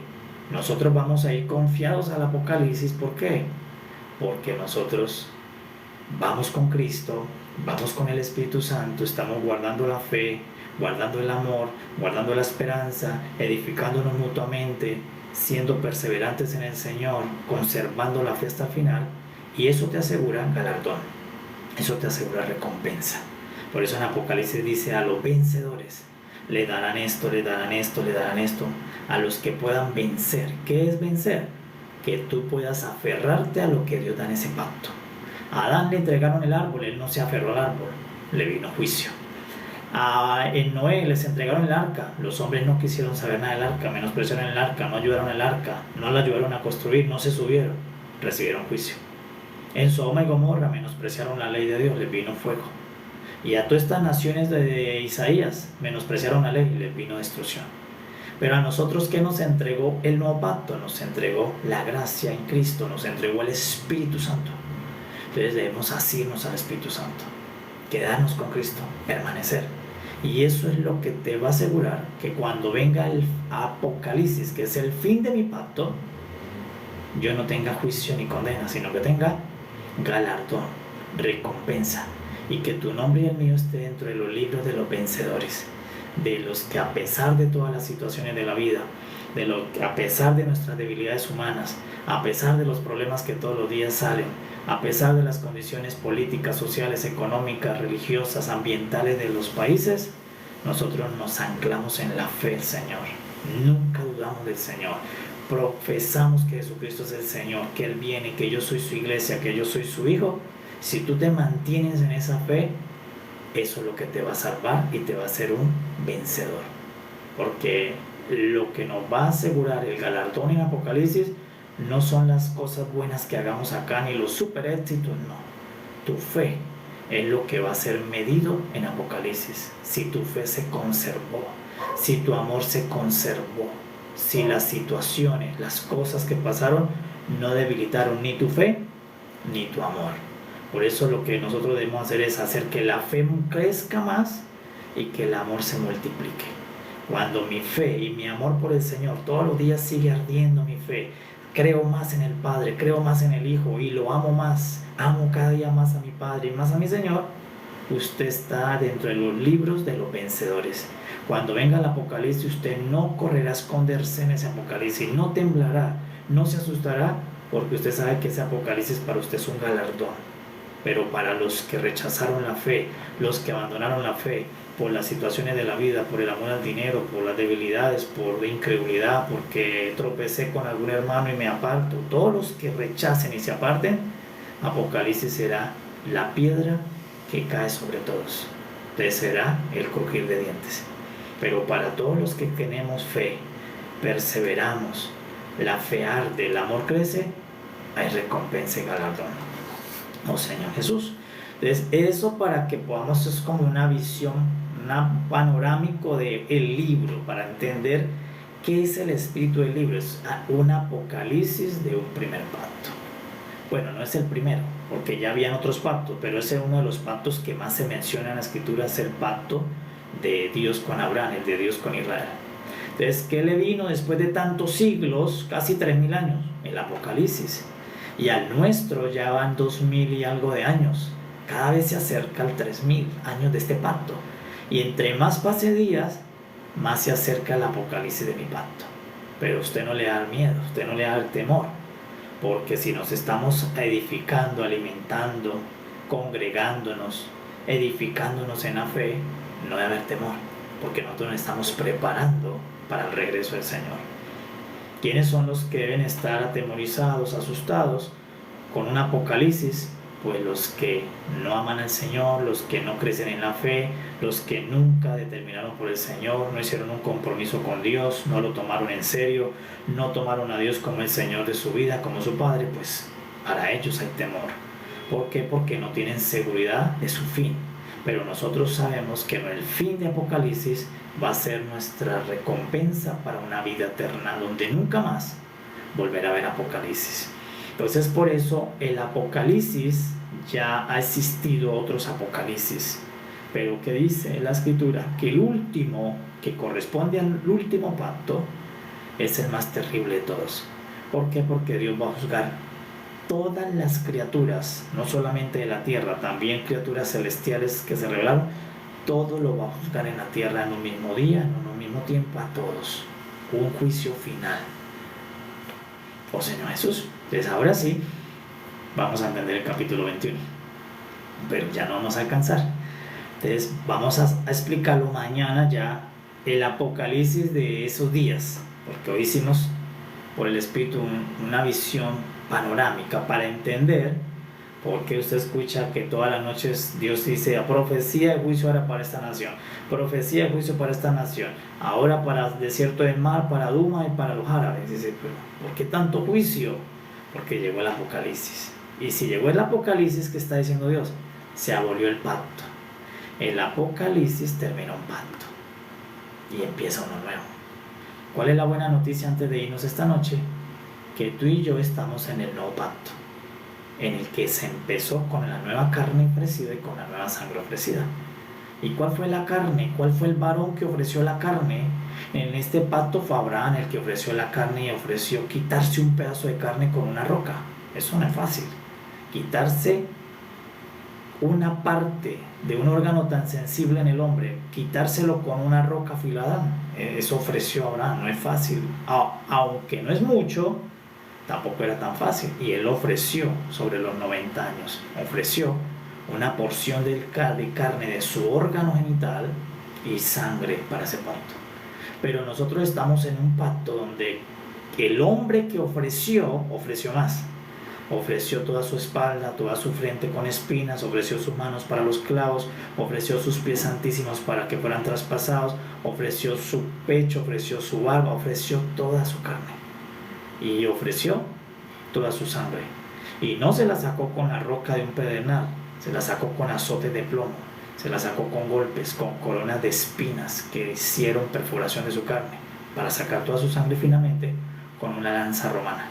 nosotros vamos a ir confiados al Apocalipsis. ¿Por qué? Porque nosotros vamos con Cristo, vamos con el Espíritu Santo, estamos guardando la fe, guardando el amor, guardando la esperanza, edificándonos mutuamente, siendo perseverantes en el Señor, conservando la fe hasta el final, y eso te asegura galardón, eso te asegura recompensa. Por eso en Apocalipsis dice: a los vencedores le darán esto, le darán esto, le darán esto, a los que puedan vencer. ¿Qué es vencer? Que tú puedas aferrarte a lo que Dios da en ese pacto. A Adán le entregaron el árbol, él no se aferró al árbol, le vino juicio. En Noé les entregaron el arca, los hombres no quisieron saber nada del arca, menospreciaron el arca, no ayudaron al arca, no la ayudaron a construir, no se subieron, recibieron juicio. En Sodoma y Gomorra menospreciaron la ley de Dios, les vino fuego. Y a todas estas naciones de Isaías menospreciaron la ley y les vino destrucción. Pero a nosotros, ¿qué nos entregó el nuevo pacto? Nos entregó la gracia en Cristo, nos entregó el Espíritu Santo. Entonces debemos asirnos al Espíritu Santo, quedarnos con Cristo, permanecer. Y eso es lo que te va a asegurar que cuando venga el Apocalipsis, que es el fin de mi pacto, yo no tenga juicio ni condena, sino que tenga galardón, recompensa, y que tu nombre y el mío esté dentro de los libros de los vencedores, de los que a pesar de todas las situaciones de la vida, a pesar de nuestras debilidades humanas, a pesar de los problemas que todos los días salen, a pesar de las condiciones políticas, sociales, económicas, religiosas, ambientales de los países, nosotros nos anclamos en la fe del Señor. Nunca dudamos del Señor. Profesamos que Jesucristo es el Señor, que Él viene, que yo soy su iglesia, que yo soy su hijo. Si tú te mantienes en esa fe, eso es lo que te va a salvar y te va a hacer un vencedor. Porque lo que nos va a asegurar el galardón en Apocalipsis no son las cosas buenas que hagamos acá ni los super éxitos, no. Tu fe es lo que va a ser medido en Apocalipsis. Si tu fe se conservó, si tu amor se conservó, si las situaciones, las cosas que pasaron no debilitaron ni tu fe ni tu amor. Por eso lo que nosotros debemos hacer es hacer que la fe crezca más y que el amor se multiplique. Cuando mi fe y mi amor por el Señor todos los días sigue ardiendo, mi fe, creo más en el Padre, creo más en el Hijo y lo amo más, amo cada día más a mi Padre y más a mi Señor, usted está dentro de los libros de los vencedores. Cuando venga el Apocalipsis, usted no correrá a esconderse en ese Apocalipsis, no temblará, no se asustará, porque usted sabe que ese Apocalipsis para usted es un galardón. Pero para los que rechazaron la fe, los que abandonaron la fe por las situaciones de la vida, por el amor al dinero, por las debilidades, por la incredulidad, porque tropecé con algún hermano y me aparto, todos los que rechacen y se aparten, Apocalipsis será la piedra que cae sobre todos. Entonces será el crujir de dientes. Pero para todos los que tenemos fe, perseveramos, la fe arde, el amor crece, hay recompensa y galardón. Oh Señor Jesús. Entonces eso, para que podamos, es como una visión, un panorámico del libro, para entender qué es el espíritu del libro. Es un apocalipsis de un primer pacto. Bueno, no es el primero, porque ya habían otros pactos, pero ese es uno de los pactos que más se menciona en la escritura, es el pacto de Dios con Abraham, el de Dios con Israel. Entonces, ¿qué le vino después de tantos siglos, casi 3000 años? El Apocalipsis. Y al nuestro ya van 2000 y algo de años. Cada vez se acerca al 3000 años de este pacto. Y entre más pase días, más se acerca el Apocalipsis de mi pacto. Pero usted no le da miedo, usted no le da el temor. Porque si nos estamos edificando, alimentando, congregándonos, edificándonos en la fe, no debe haber temor. Porque nosotros nos estamos preparando para el regreso del Señor. ¿Quiénes son los que deben estar atemorizados, asustados con un apocalipsis? Pues los que no aman al Señor, los que no crecen en la fe, los que nunca determinaron por el Señor, no hicieron un compromiso con Dios, no lo tomaron en serio, no tomaron a Dios como el Señor de su vida, como su Padre. Pues para ellos hay temor. ¿Por qué? Porque no tienen seguridad de su fin. Pero nosotros sabemos que el fin de Apocalipsis va a ser nuestra recompensa para una vida eterna, donde nunca más volverá a haber Apocalipsis. Entonces, por eso el Apocalipsis, ya ha existido otros Apocalipsis, pero ¿qué dice la Escritura? Que el último, que corresponde al último pacto, es el más terrible de todos. ¿Por qué? Porque Dios va a juzgar todas las criaturas, no solamente de la tierra, también criaturas celestiales que se revelaron. Todo lo va a juzgar en la tierra en un mismo día, en un mismo tiempo, a todos. Un juicio final. Oh Señor Jesús. Entonces ahora sí, vamos a entender el capítulo 21. Pero ya no vamos a alcanzar. Entonces vamos a explicarlo mañana ya, el apocalipsis de esos días. Porque hoy hicimos por el Espíritu una visión panorámica para entender. Porque usted escucha que todas las noches Dios dice: profecía de juicio ahora para esta nación, profecía de juicio para esta nación, ahora para el desierto del mar, para Duma y para los árabes. Dice: pero ¿por qué tanto juicio? Porque llegó el Apocalipsis. Y si llegó el Apocalipsis, ¿qué está diciendo Dios? Se abolió el pacto. El Apocalipsis termina un pacto y empieza uno nuevo. ¿Cuál es la buena noticia antes de irnos esta noche? Que tú y yo estamos en el nuevo pacto, en el que se empezó con la nueva carne ofrecida y con la nueva sangre ofrecida. ¿Y cuál fue la carne? ¿Cuál fue el varón que ofreció la carne? En este pacto fue Abraham el que ofreció la carne, y ofreció quitarse un pedazo de carne con una roca. Eso no es fácil. Quitarse una parte de un órgano tan sensible en el hombre, quitárselo con una roca afilada, eso ofreció Abraham. No es fácil. Aunque no es mucho, tampoco era tan fácil. Y él ofreció sobre los 90 años, ofreció una porción de carne de su órgano genital y sangre para ese pacto. Pero nosotros estamos en un pacto donde el hombre que ofreció más. Ofreció toda su espalda, toda su frente con espinas, ofreció sus manos para los clavos, ofreció sus pies santísimos para que fueran traspasados, ofreció su pecho, ofreció su barba, ofreció toda su carne. Y ofreció toda su sangre. Y no se la sacó con la roca de un pedernal, se la sacó con azotes de plomo, se la sacó con golpes, con coronas de espinas que hicieron perforación de su carne, para sacar toda su sangre finalmente con una lanza romana.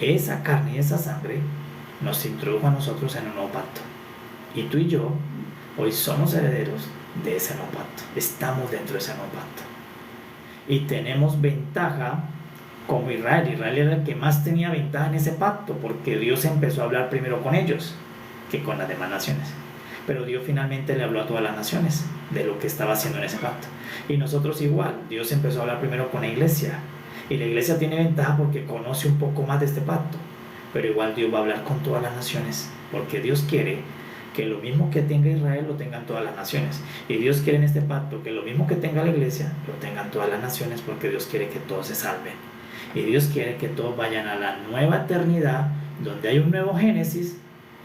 Esa carne y esa sangre nos introdujo a nosotros en un nuevo pacto. Y tú y yo hoy somos herederos de ese nuevo pacto. Estamos dentro de ese nuevo pacto. Y tenemos ventaja como Israel. Israel era el que más tenía ventaja en ese pacto, porque Dios empezó a hablar primero con ellos que con las demás naciones. Pero Dios finalmente le habló a todas las naciones de lo que estaba haciendo en ese pacto. Y nosotros igual. Dios empezó a hablar primero con la iglesia. Y la iglesia tiene ventaja porque conoce un poco más de este pacto. pero igual Dios va a hablar con todas las naciones, porque Dios quiere que lo mismo que tenga Israel lo tengan todas las naciones, y Dios quiere en este pacto que lo mismo que tenga la iglesia lo tengan todas las naciones, porque Dios quiere que todos se salven, y Dios quiere que todos vayan a la nueva eternidad, donde hay un nuevo Génesis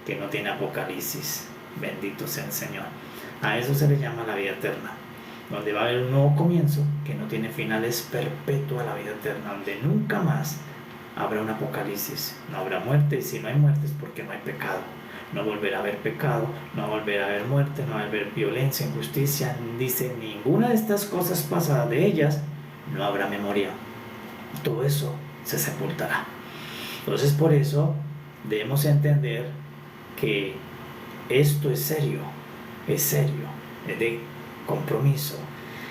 que no tiene Apocalipsis. Bendito sea el Señor. A eso se le llama la vida eterna, donde va a haber un nuevo comienzo que no tiene final, es perpetua la vida eterna, donde nunca más habrá un apocalipsis, no habrá muerte, y si no hay muerte es porque no hay pecado. No volverá a haber pecado, no volverá a haber muerte, no va a haber violencia, injusticia. Dice, ninguna de estas cosas pasadas, de ellas no habrá memoria. Todo eso se sepultará. Entonces, por eso debemos entender que esto es serio, es de compromiso,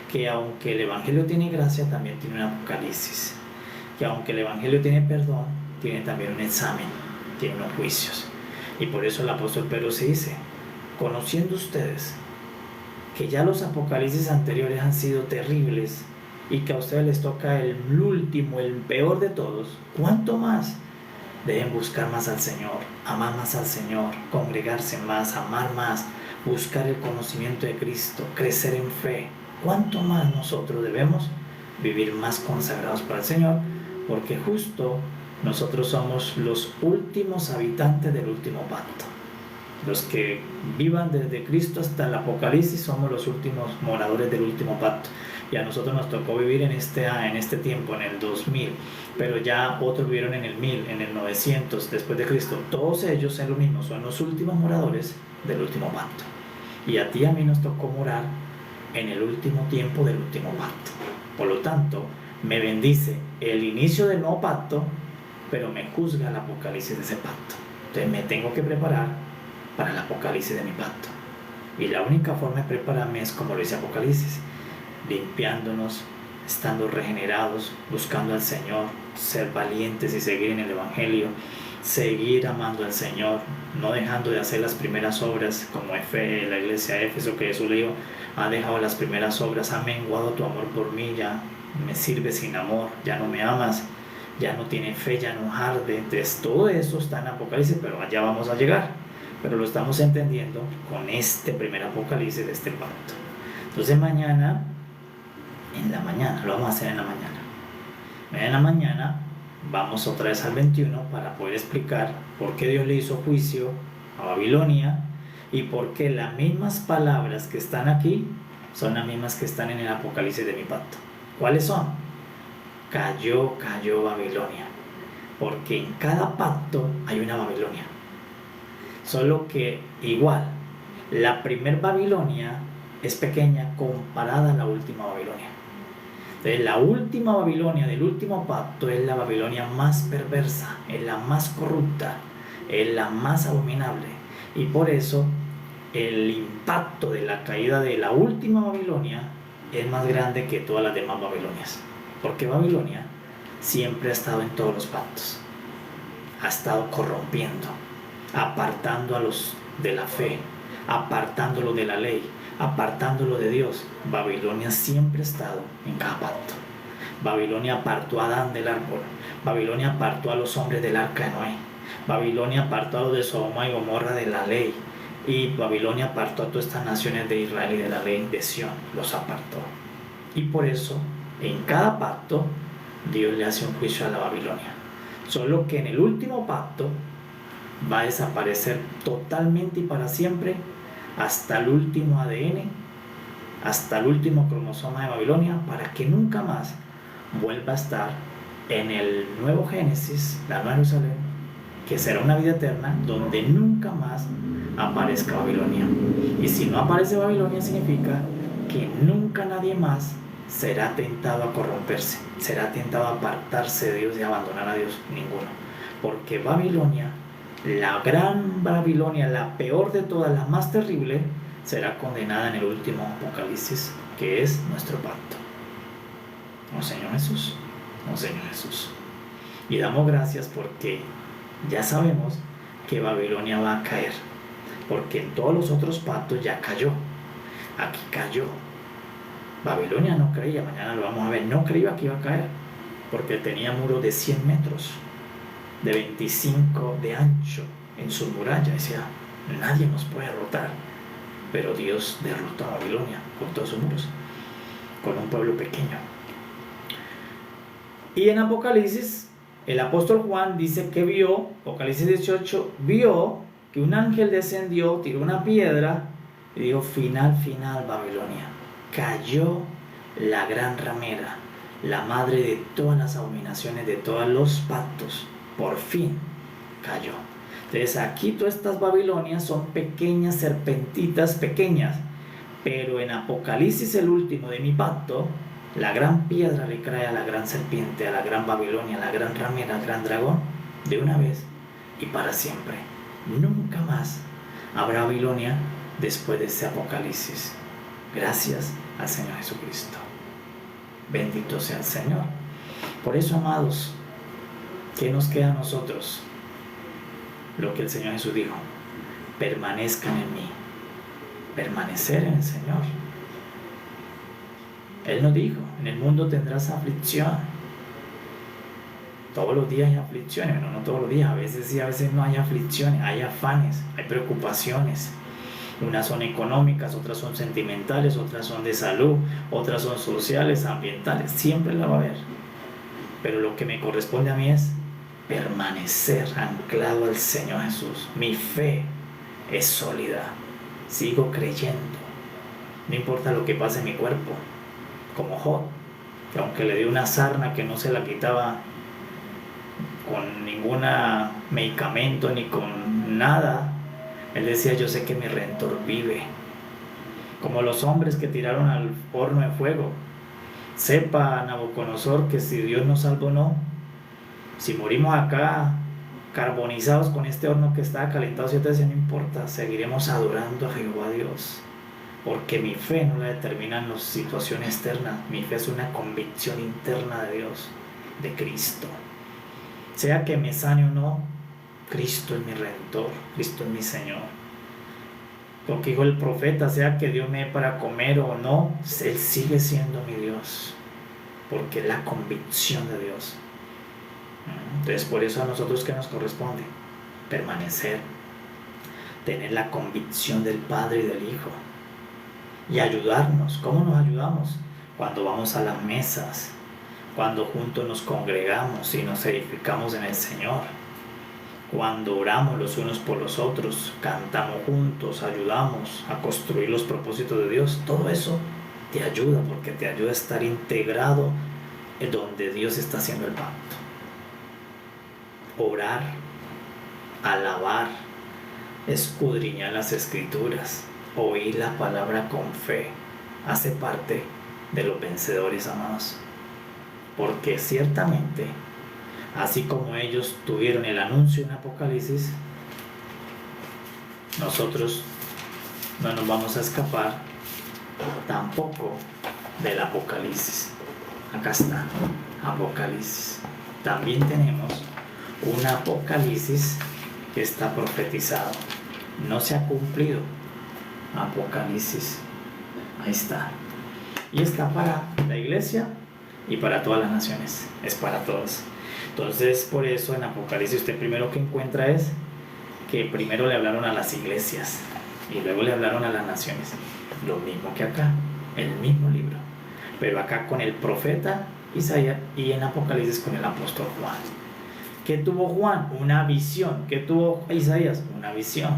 que aunque el Evangelio tiene gracia, también tiene un apocalipsis, que aunque el Evangelio tiene perdón, tiene también un examen, tiene unos juicios. Y por eso el apóstol Pedro se dice, conociendo ustedes que ya los apocalipsis anteriores han sido terribles y que a ustedes les toca el último, el peor de todos, ¿cuánto más deben buscar más al Señor, amar más al Señor, congregarse más, amar más, buscar el conocimiento de Cristo, crecer en fe? ¿Cuánto más nosotros debemos vivir más consagrados para el Señor? Porque justo nosotros somos los últimos habitantes del último pacto. Los que vivan desde Cristo hasta el Apocalipsis somos los últimos moradores del último pacto. Y a nosotros nos tocó vivir en este tiempo, en el 2000, pero ya otros vivieron en el 1000, en el 900 después de Cristo. Todos ellos son lo mismo, son los últimos moradores del último pacto. Y a ti y a mí nos tocó morar en el último tiempo del último pacto. Por lo tanto, me bendice el inicio del nuevo pacto, pero me juzga el apocalipsis de ese pacto. Entonces me tengo que preparar para el apocalipsis de mi pacto. Y la única forma de prepararme es como lo dice Apocalipsis, limpiándonos, estando regenerados, buscando al Señor, ser valientes y seguir en el Evangelio, seguir amando al Señor, no dejando de hacer las primeras obras, como la iglesia de Éfeso, que Jesús le dijo, ha dejado las primeras obras, ha menguado tu amor por mí, ya me sirves sin amor, ya no me amas, ya no tiene fe, ya no arde. Entonces todo eso está en Apocalipsis, pero allá vamos a llegar, pero lo estamos entendiendo con este primer Apocalipsis de este pacto. Entonces mañana, en la mañana, lo vamos a hacer en la mañana. En la mañana vamos otra vez al 21 para poder explicar por qué Dios le hizo juicio a Babilonia y por qué las mismas palabras que están aquí son las mismas que están en el Apocalipsis de mi pacto. ¿Cuáles son? Cayó Babilonia, porque en cada pacto hay una Babilonia, solo que igual la primer Babilonia es pequeña comparada a la última Babilonia. Entonces la última Babilonia del último pacto es la Babilonia más perversa, es la más corrupta, es la más abominable, y por eso el impacto de la caída de la última Babilonia es más grande que todas las demás Babilonias, porque Babilonia siempre ha estado en todos los pactos, ha estado corrompiendo, apartando a los de la fe, apartándolo de la ley, apartándolo de Dios. Babilonia siempre ha estado en cada pacto. Babilonia apartó a Adán del árbol, Babilonia apartó a los hombres del arca de Noé, Babilonia apartó a los de Sodoma y Gomorra de la ley, y Babilonia apartó a todas estas naciones de Israel y de la ley de Sión, los apartó. Y por eso en cada pacto Dios le hace un juicio a la Babilonia, solo que en el último pacto va a desaparecer totalmente y para siempre, hasta el último ADN, hasta el último cromosoma de Babilonia, para que nunca más vuelva a estar en el nuevo Génesis, la Nueva Jerusalén, que será una vida eterna donde nunca más aparezca Babilonia. Y si no aparece Babilonia, significa que nunca nadie más será tentado a corromperse, será tentado a apartarse de Dios y abandonar a Dios, ninguno. Porque Babilonia, la gran Babilonia, la peor de todas, la más terrible, será condenada en el último Apocalipsis, que es nuestro pacto. Oh Señor Jesús, oh Señor Jesús. Y damos gracias porque ya sabemos que Babilonia va a caer, porque en todos los otros pactos ya cayó. Aquí cayó. Babilonia no creía, mañana lo vamos a ver, no creía que iba a caer, porque tenía muros de 100 metros. de 25 de ancho en su muralla. Decía, nadie nos puede derrotar. Pero Dios derrotó a Babilonia con todos sus muros, con un pueblo pequeño. Y en Apocalipsis, el apóstol Juan dice que vio, Apocalipsis 18, vio que un ángel descendió, tiró una piedra y dijo, final, final, Babilonia. Cayó la gran ramera, la madre de todas las abominaciones, de todos los pactos. Por fin cayó. Entonces aquí todas estas Babilonias son pequeñas serpentitas pequeñas, pero en Apocalipsis, el último de mi pacto, la gran piedra le cae a la gran serpiente, a la gran Babilonia, a la gran ramera, al gran dragón, de una vez y para siempre. Nunca más habrá Babilonia después de ese Apocalipsis. Gracias al Señor Jesucristo. Bendito sea el Señor. Por eso, amados, ¿qué nos queda a nosotros? Lo que el Señor Jesús dijo: permanezcan en mí. Permanecer en el Señor. Él nos dijo, en el mundo tendrás aflicción. Todos los días hay aflicciones, bueno, no todos los días, a veces sí, a veces no hay aflicciones, hay afanes, hay preocupaciones. Unas son económicas, otras son sentimentales, otras son de salud, otras son sociales, ambientales, siempre la va a haber. Pero lo que me corresponde a mí es permanecer anclado al Señor Jesús. Mi fe es sólida, sigo creyendo, no importa lo que pase en mi cuerpo, como Job, que aunque le dio una sarna que no se la quitaba con ningún medicamento ni con nada, él decía, yo sé que mi Redentor vive. Como los hombres que tiraron al horno de fuego. Sepa Nabucodonosor que si Dios nos salvó, no, si morimos acá carbonizados con este horno que está calentado 7 veces, no importa, seguiremos adorando a Jehová Dios, porque mi fe no la determinan las situaciones externas. Mi fe es una convicción interna de Dios, de Cristo. Sea que me sane o no, Cristo es mi Redentor, Cristo es mi Señor. Porque dijo el profeta, sea que Dios me dé para comer o no, Él sigue siendo mi Dios, porque es la convicción de Dios. Entonces, por eso a nosotros, ¿qué nos corresponde? Permanecer, tener la convicción del Padre y del Hijo, y ayudarnos. ¿Cómo nos ayudamos? Cuando vamos a las mesas, cuando juntos nos congregamos y nos edificamos en el Señor, cuando oramos los unos por los otros, cantamos juntos, ayudamos a construir los propósitos de Dios. Todo eso te ayuda, porque te ayuda a estar integrado en donde Dios está haciendo el pacto. Orar, alabar, escudriñar las Escrituras, oír la palabra con fe, hace parte de los vencedores, amados. Porque ciertamente, así como ellos tuvieron el anuncio en Apocalipsis, nosotros no nos vamos a escapar tampoco del Apocalipsis. Acá está, Apocalipsis. También tenemos un Apocalipsis que está profetizado. No se ha cumplido. Apocalipsis. Ahí está. Y está para la iglesia y para todas las naciones. Es para todos. Entonces, por eso en Apocalipsis usted primero que encuentra es que primero le hablaron a las iglesias y luego le hablaron a las naciones. Lo mismo que acá, el mismo libro. Pero acá con el profeta Isaías y en Apocalipsis con el apóstol Juan. ¿Qué tuvo Juan? Una visión. ¿Qué tuvo Isaías? Una visión.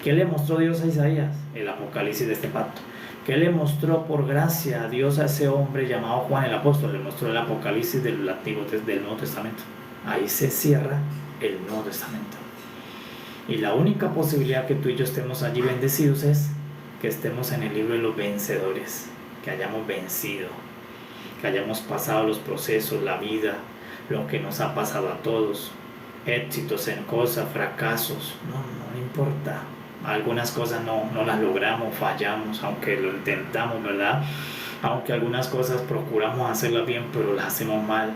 ¿Qué le mostró Dios a Isaías? El Apocalipsis de este pacto. ¿Qué le mostró por gracia a Dios a ese hombre llamado Juan el apóstol? Le mostró el Apocalipsis del Nuevo Testamento. Ahí se cierra el Nuevo Testamento. Y la única posibilidad que tú y yo estemos allí bendecidos es que estemos en el libro de los vencedores, que hayamos vencido, que hayamos pasado los procesos, la vida, lo que nos ha pasado a todos, éxitos en cosas, fracasos, no importa. Algunas cosas no las logramos, fallamos, aunque lo intentamos, ¿verdad? Aunque algunas cosas procuramos hacerlas bien, pero las hacemos mal.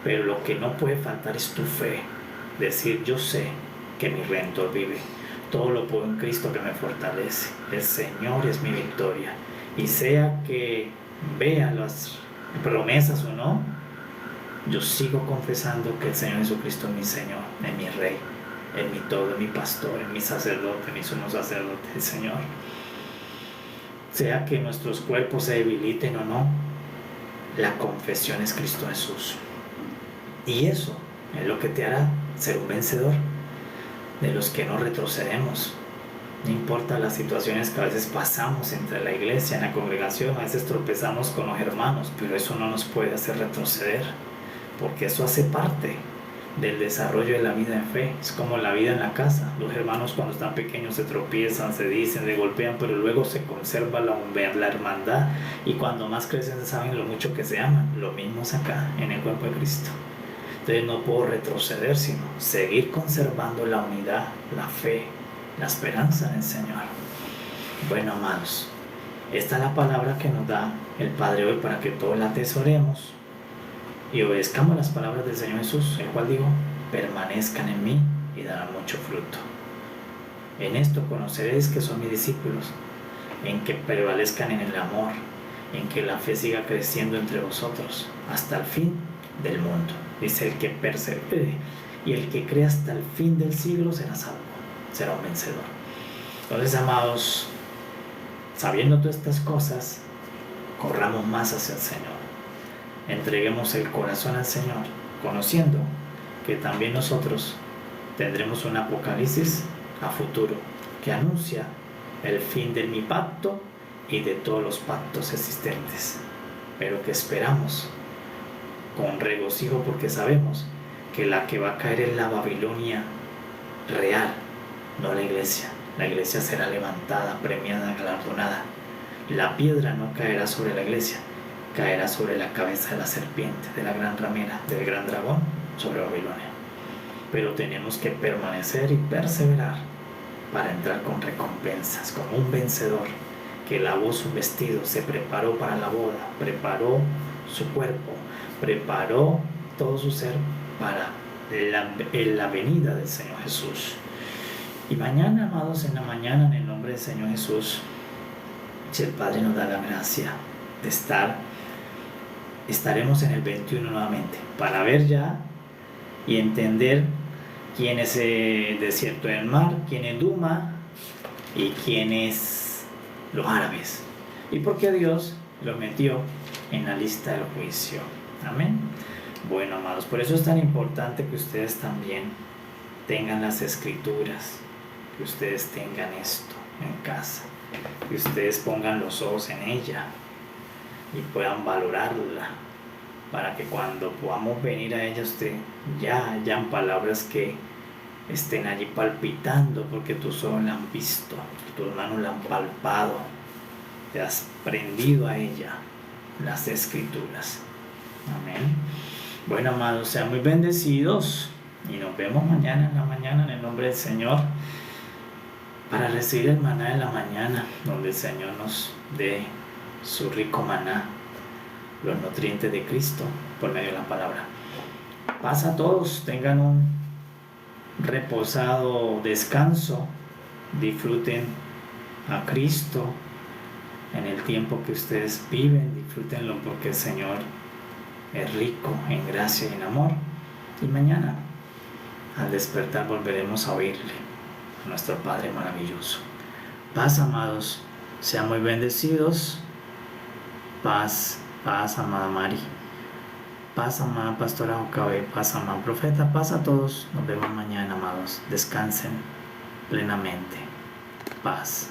Pero lo que no puede faltar es tu fe. Decir, yo sé que mi Redentor vive. Todo lo puedo en Cristo que me fortalece. El Señor es mi victoria. Y sea que vea las promesas o no, yo sigo confesando que el Señor Jesucristo es mi Señor, es mi Rey, es mi todo, es mi pastor, es mi sacerdote, mi sumo sacerdote, el Señor. Sea que nuestros cuerpos se debiliten o no, la confesión es Cristo Jesús. Y eso es lo que te hará ser un vencedor, de los que no retrocedemos. No importa las situaciones que a veces pasamos entre la iglesia, en la congregación, a veces tropezamos con los hermanos, pero eso no nos puede hacer retroceder, porque eso hace parte del desarrollo de la vida en fe. Es como la vida en la casa. Los hermanos cuando están pequeños se tropiezan, se dicen, se golpean, pero luego se conserva la hermandad, y cuando más crecen saben lo mucho que se aman. Lo mismo es acá, en el cuerpo de Cristo. Entonces no puedo retroceder, sino seguir conservando la unidad, la fe, la esperanza en el Señor. Bueno, amados, esta es la palabra que nos da el Padre hoy para que todos la atesoremos y obedezcamos las palabras del Señor Jesús, el cual dijo: permanezcan en mí y darán mucho fruto. En esto conoceréis que son mis discípulos, en que prevalezcan en el amor, en que la fe siga creciendo entre vosotros hasta el fin del mundo. Dice: el que persevere y el que cree hasta el fin del siglo será salvo, será un vencedor. Entonces, amados, sabiendo todas estas cosas, corramos más hacia el Señor. Entreguemos el corazón al Señor, conociendo que también nosotros tendremos un apocalipsis a futuro que anuncia el fin de mi pacto y de todos los pactos existentes, pero que esperamos con regocijo, porque sabemos que la que va a caer es la Babilonia real, no la iglesia. La iglesia será levantada, premiada, galardonada. La piedra no caerá sobre la iglesia, caerá sobre la cabeza de la serpiente, de la gran ramera, del gran dragón, sobre Babilonia. Pero tenemos que permanecer y perseverar para entrar con recompensas, como un vencedor que lavó su vestido, se preparó para la boda, preparó su cuerpo, preparó todo su ser para la venida del Señor Jesús. Y mañana, amados, en la mañana, en el nombre del Señor Jesús, si el Padre nos da la gracia de estaremos en el 21 nuevamente, para ver ya y entender quién es el desierto del mar, quién es Duma y quién es los árabes, y por qué Dios los metió en la lista del juicio. Amén. Bueno, amados, por eso es tan importante que ustedes también tengan las escrituras, que ustedes tengan esto en casa, que ustedes pongan los ojos en ella y puedan valorarla, para que cuando podamos venir a ella, usted ya hayan palabras que estén allí palpitando, porque tus ojos la han visto, tus manos la han palpado, te has prendido a ella, las escrituras. Amén. Bueno, amados, sean muy bendecidos y nos vemos mañana en la mañana en el nombre del Señor, para recibir el maná de la mañana, donde el Señor nos dé su rico maná, los nutrientes de Cristo por medio de la palabra. Paz a todos, tengan un reposado descanso, disfruten a Cristo en el tiempo que ustedes viven, disfrútenlo, porque el Señor es rico en gracia y en amor. Y mañana al despertar volveremos a oírle, a nuestro Padre maravilloso. Paz, amados, sean muy bendecidos. Paz, paz, amada Mari. Paz, amada Pastora Jocabe. Paz, amada Profeta. Paz a todos. Nos vemos mañana, amados. Descansen plenamente. Paz.